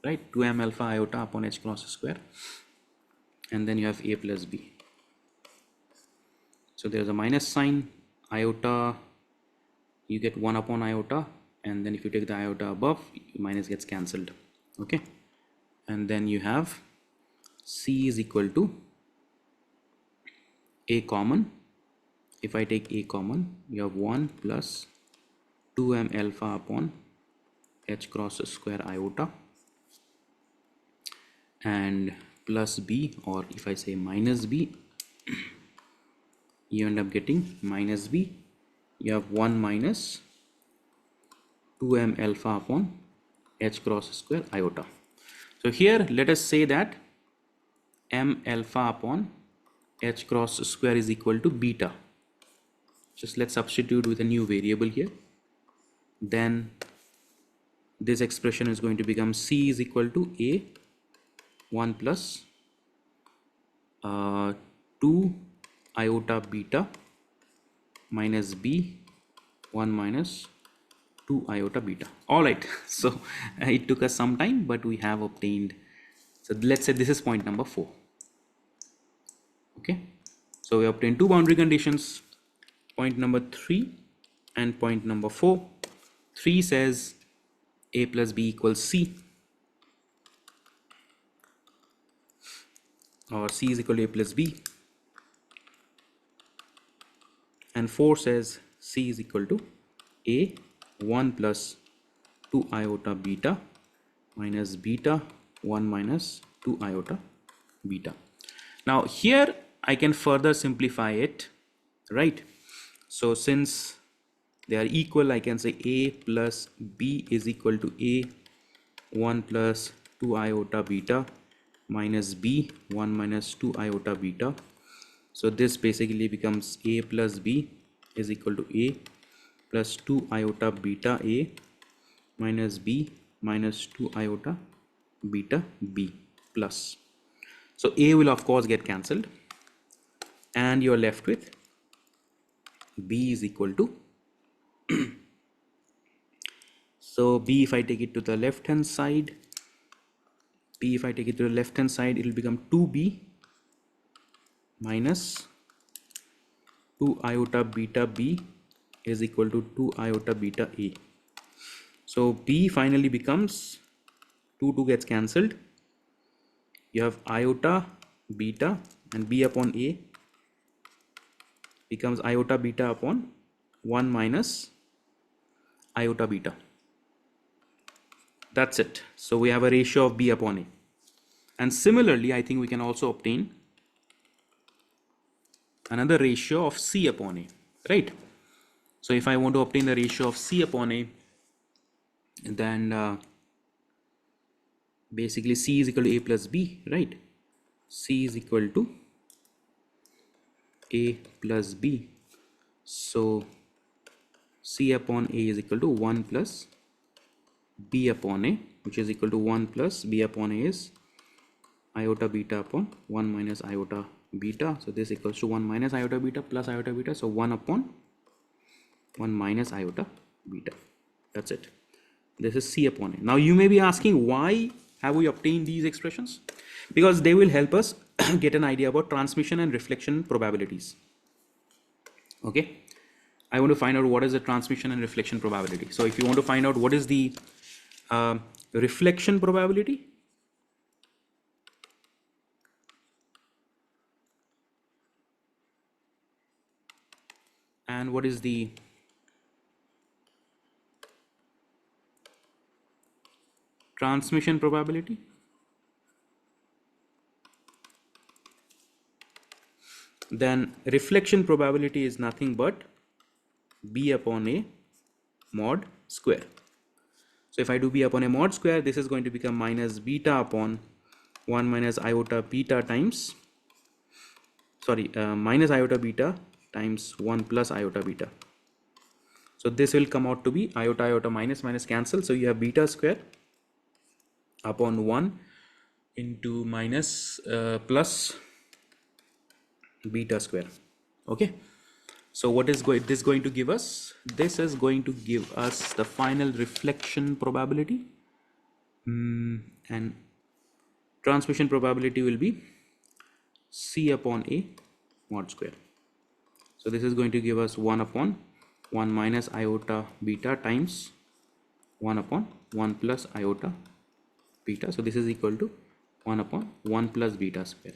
right? 2m alpha iota upon h cross square, and then you have a plus b. So there's a minus sign, iota, you get 1 upon iota, and then if you take the iota above, minus gets cancelled. Okay, and then you have c is equal to a common. If I take a common, you have 1 plus 2m alpha upon h cross square iota and plus b, or if I say minus b, you end up getting minus b. You have 1 minus 2m alpha upon h cross square iota. So here let us say that m alpha upon h cross square is equal to beta. Just let's substitute with a new variable here. Then this expression is going to become c is equal to a 1 plus 2 iota beta minus b 1 minus 2 iota beta. All right, so it took us some time, but we have obtained. So let's say this is point number 4. Okay, so we obtained two boundary conditions, point number 3 and point number 4. 3 says a plus b equals c, or c is equal to a plus b, and 4 says c is equal to a 1 plus 2 iota beta minus beta 1 minus 2 iota beta. Now here I can further simplify it, right? So since they are equal, I can say a plus b is equal to a 1 plus 2 iota beta minus b 1 minus 2 iota beta. So this basically becomes a plus b is equal to a plus 2 iota beta a minus b minus 2 iota beta b plus. So a will of course get cancelled and you're left with b is equal to so b, if I take it to the left hand side, b if I take it to the left hand side, it will become 2b minus 2 iota beta b is equal to 2 iota beta a. So b finally becomes 2 gets cancelled. You have iota beta and b upon a becomes iota beta upon 1 minus iota beta. That's it. So we have a ratio of b upon a. And similarly, I think we can also obtain another ratio of c upon a, right? So if I want to obtain the ratio of c upon a, then basically c is equal to a plus b, right? C is equal to a plus b. So c upon a is equal to 1 plus b upon a, which is equal to 1 plus b upon a is iota beta upon 1 minus iota beta. So this equals to 1 minus iota beta plus iota beta. So 1 upon 1 minus iota beta. That's it. This is c upon a. Now you may be asking, why have we obtained these expressions? Because they will help us get an idea about transmission and reflection probabilities. Okay. I want to find out what is the transmission and reflection probability. So if you want to find out what is the reflection probability, and what is the transmission probability, then reflection probability is nothing but b upon a mod square. So if I do b upon a mod square, this is going to become minus beta upon 1 minus iota beta times, minus iota beta times 1 plus iota beta. So this will come out to be iota minus cancel. So you have beta square upon 1 into minus plus beta square. Okay. So what is this going to give us? This is going to give us the final reflection probability, and transmission probability will be c upon a mod square. So this is going to give us 1 upon 1 minus iota beta times 1 upon 1 plus iota beta. So this is equal to 1 upon 1 plus beta square.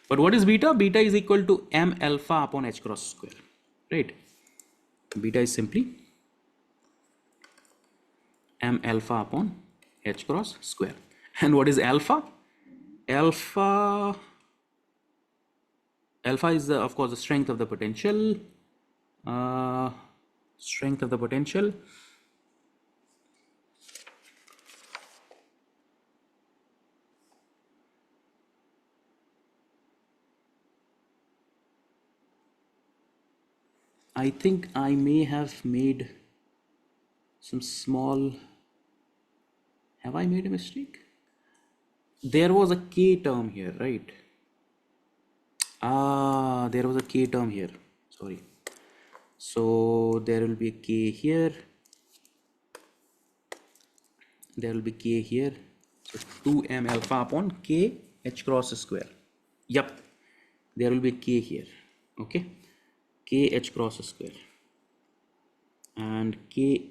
But what is beta? Beta is equal to m alpha upon h cross square, right? Beta is simply m alpha upon h cross square. And what is alpha? Alpha is of course the strength of the potential. Strength of the potential. I think I may have made some small. Have I made a mistake? There was a k term here, right? There was a k term here. Sorry. So there will be a k here. There will be k here. So 2m alpha upon k h cross square. Yep. There will be a k here. Okay. K h cross square. And k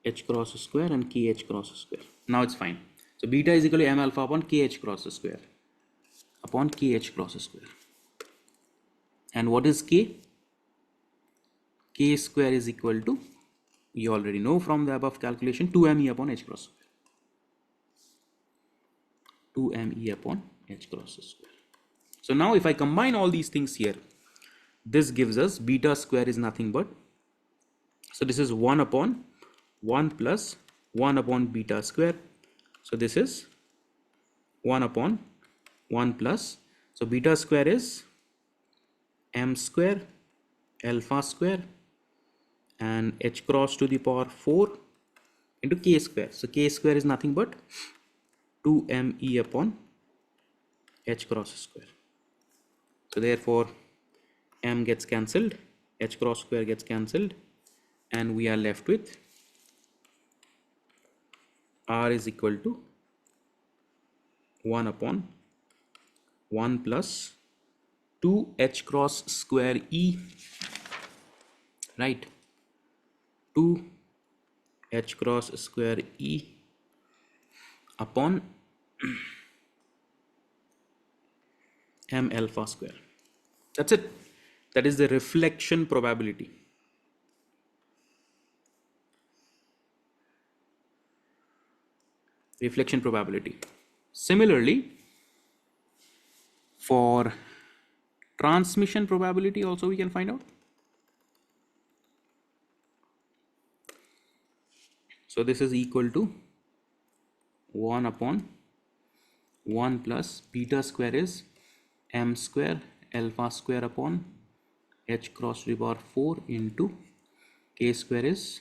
h cross square and k h cross square. Now it's fine. So beta is equal to m alpha upon k h cross square upon k h cross square. And what is k? K square is equal to, you already know from the above calculation, 2me upon h cross square. 2me upon h cross square. So now if I combine all these things here, this gives us beta square is nothing but, so this is 1 upon 1 plus 1 upon beta square So this is 1 upon 1 plus, so beta square is m square alpha square and h cross to the power 4 into k square. So k square is nothing but 2me upon h cross square. So therefore m gets cancelled, h cross square gets cancelled, and we are left with r is equal to 1 upon 1 plus 2 h cross square e, right, 2 h cross square e upon m alpha square. That's it. That is the reflection probability. Reflection probability. Similarly, for transmission probability also we can find out. So this is equal to 1 upon 1 plus beta square is m square alpha square upon h cross to the power 4 into k square is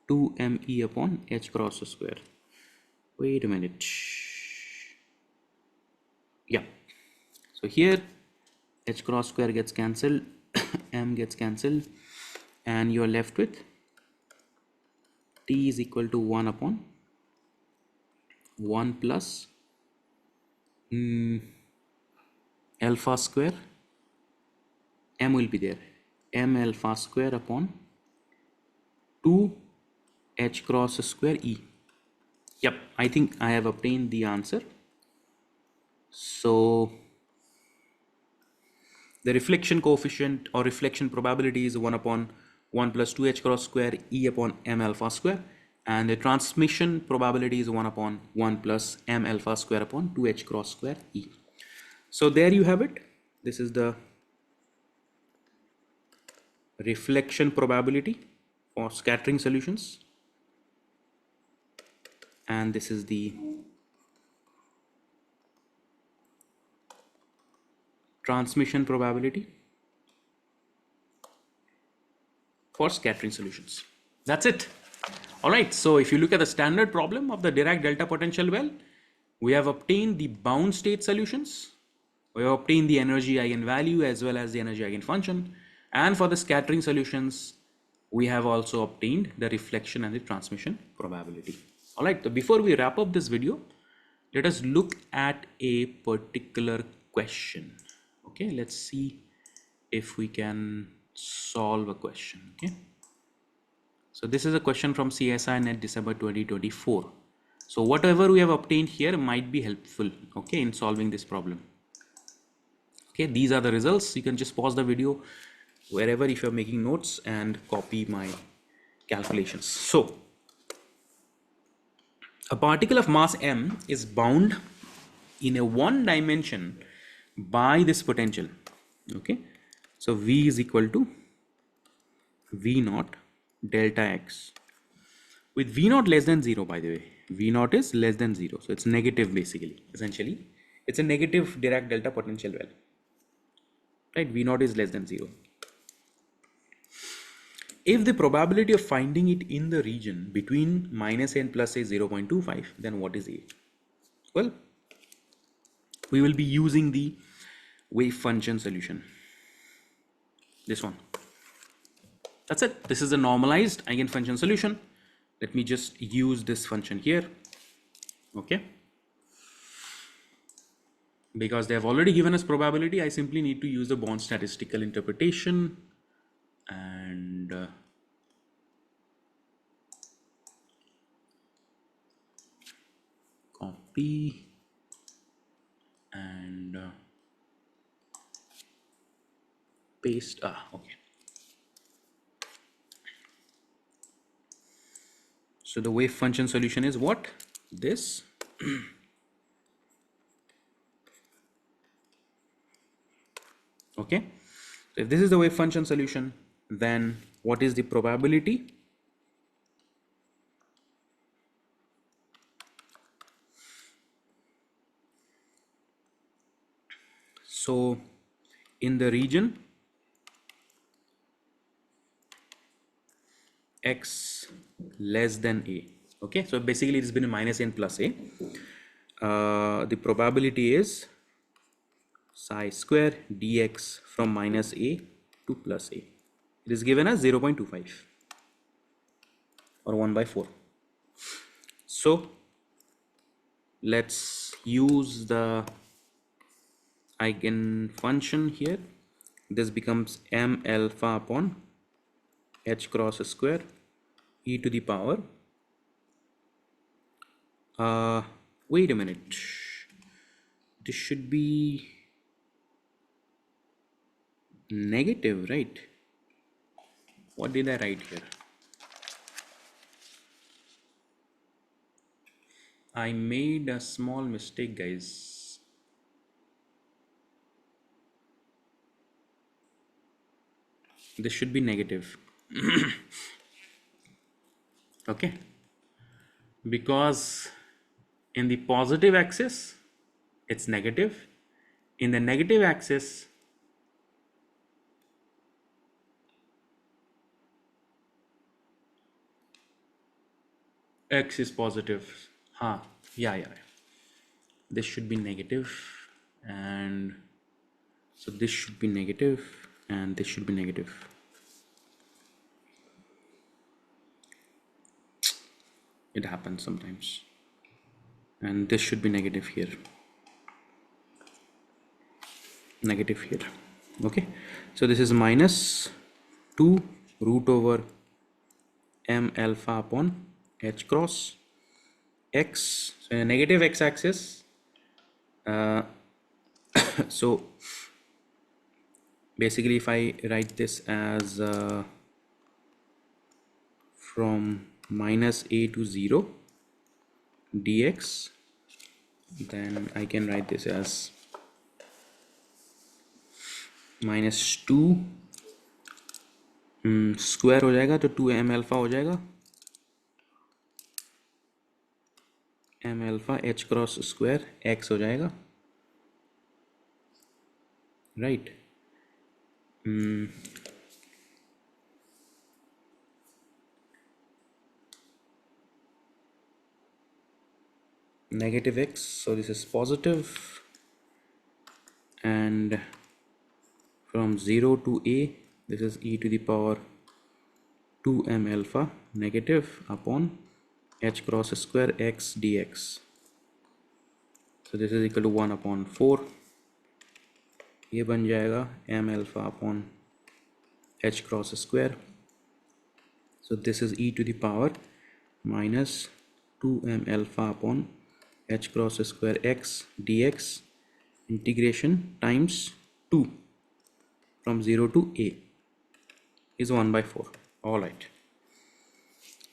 2me upon h cross square. Wait a minute. Yeah. So here h cross square gets cancelled, m gets cancelled, and you are left with t is equal to 1 upon 1 plus alpha square, m will be there, m alpha square upon 2 h cross square e. Yep, I think I have obtained the answer. So the reflection coefficient or reflection probability is 1 upon 1 plus 2 h cross square e upon m alpha square, and the transmission probability is 1 upon 1 plus m alpha square upon 2 h cross square e. So there you have it. This is the reflection probability for scattering solutions, and this is the transmission probability for scattering solutions. That's it. All right, so if you look at the standard problem of the Dirac delta potential well, we have obtained the bound state solutions, we have obtained the energy eigenvalue as well as the energy eigenfunction, and for the scattering solutions we have also obtained the reflection and the transmission probability. All right, so before we wrap up this video, let us look at a particular question. Okay, let's see if we can solve a question. Okay, so this is a question from CSIR-NET December 2024. So whatever we have obtained here might be helpful, okay, in solving this problem. Okay, these are the results. You can just pause the video wherever if you're making notes and copy my calculations. So a particle of mass m is bound in a one dimension by this potential. Okay, so V is equal to V naught delta x, with V naught less than 0, by the way. V naught is less than 0, so it's negative basically. Essentially it's a negative Dirac delta potential well, right? V naught is less than 0. If the probability of finding it in the region between minus a and plus a is 0.25, then what is a? Well, we will be using the wave function solution, this one. That's it. This is a normalized eigenfunction solution. Let me just use this function here. Okay, because they have already given us probability, I simply need to use the Bond statistical interpretation and copy and paste. Okay. So the wave function solution is what? This. Okay. So if this is the wave function solution, then what is the probability So in the region x less than a, okay, so basically it's been minus n plus a, the probability is psi square dx from minus a to plus a. It is given as 0.25 or 1 by 4. So let's use the eigenfunction here. This becomes m alpha upon h cross square e to the power, wait a minute, this should be negative, right? What did I write here? I made a small mistake, guys. This should be negative. Okay, because in the positive axis it's negative, in the negative axis x is positive. Yeah, this should be negative, and so this should be negative and this should be negative. It happens sometimes. And this should be negative here, negative here. Okay, so this is minus 2 root over m alpha upon h cross x. So in a negative x-axis, so basically if I write this as from minus a to 0 dx, then I can write this as minus 2 square हो जाएगा तो 2m alpha हो जाएगा, m alpha h cross square x हो जाएगा, right. Negative x, so this is positive, and from 0 to a this is e to the power 2m alpha negative upon h cross square x dx. So this is equal to 1 upon 4. ये बन जाएगा m alpha upon h cross square. So this is e to the power minus 2m alpha upon h cross square x dx integration times 2 from 0 to a is 1 by 4. All right,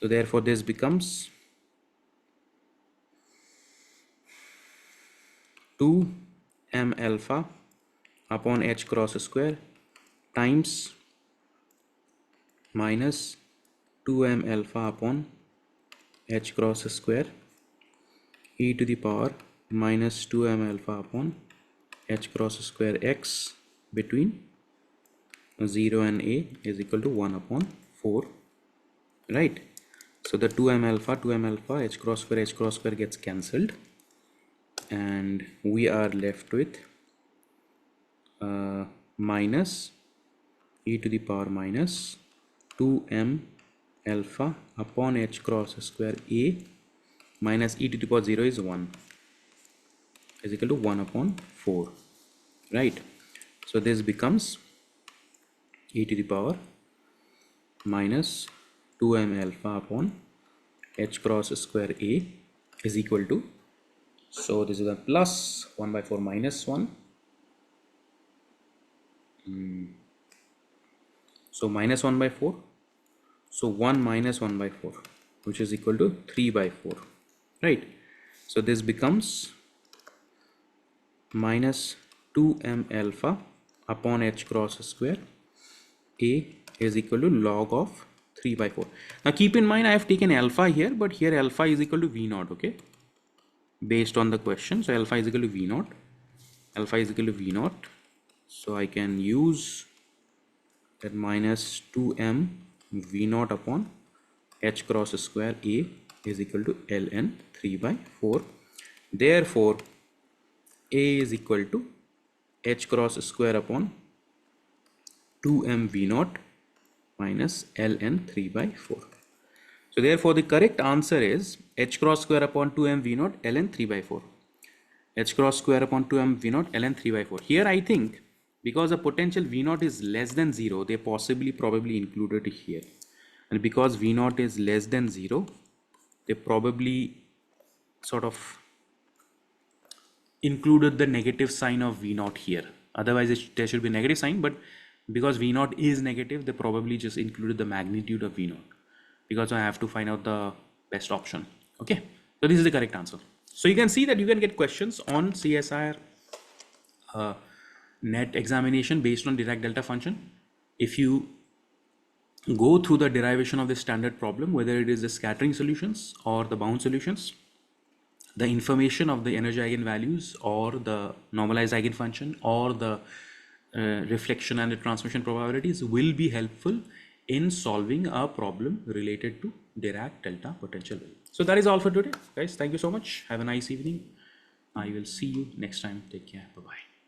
so therefore this becomes 2m alpha upon h cross square times minus 2m alpha upon h cross square e to the power minus 2m alpha upon h cross square x between 0 and a is equal to 1 upon 4, right? So the 2m alpha h cross square gets cancelled, and we are left with minus e to the power minus 2m alpha upon h cross square a minus e to the power 0 is 1 is equal to 1 upon 4, right? So this becomes e to the power minus 2m alpha upon h cross square a is equal to, so this is a plus 1 by 4 minus 1, so minus 1 by 4, so 1 minus 1 by 4, which is equal to 3 by 4, right? So this becomes minus 2m alpha upon h cross square a is equal to log of 3 by 4. Now keep in mind I have taken alpha here, but here alpha is equal to v naught, okay, based on the question. So alpha is equal to v naught, alpha is equal to v naught, So I can use that minus 2m v naught upon h cross square A is equal to ln 3 by 4. Therefore, A is equal to h cross square upon 2m v naught minus ln 3 by 4. So therefore, the correct answer is h cross square upon 2m v naught ln 3 by 4. H cross square upon 2m v naught ln 3 by 4. Here I think because the potential v naught is less than 0, they probably included it here. And because v naught is less than 0, they probably sort of included the negative sign of v naught here. Otherwise there should be negative sign, but because v naught is negative, they probably just included the magnitude of v naught, because I have to find out the best option. Okay, so this is the correct answer. So you can see that you can get questions on CSIR net examination based on Dirac delta function. If you go through the derivation of the standard problem, whether it is the scattering solutions or the bound solutions, the information of the energy eigenvalues or the normalized eigenfunction or the reflection and the transmission probabilities will be helpful in solving a problem related to Dirac delta potential value. So that is all for today, guys. Thank you so much. Have a nice evening. I will see you next time. Take care. Bye-bye.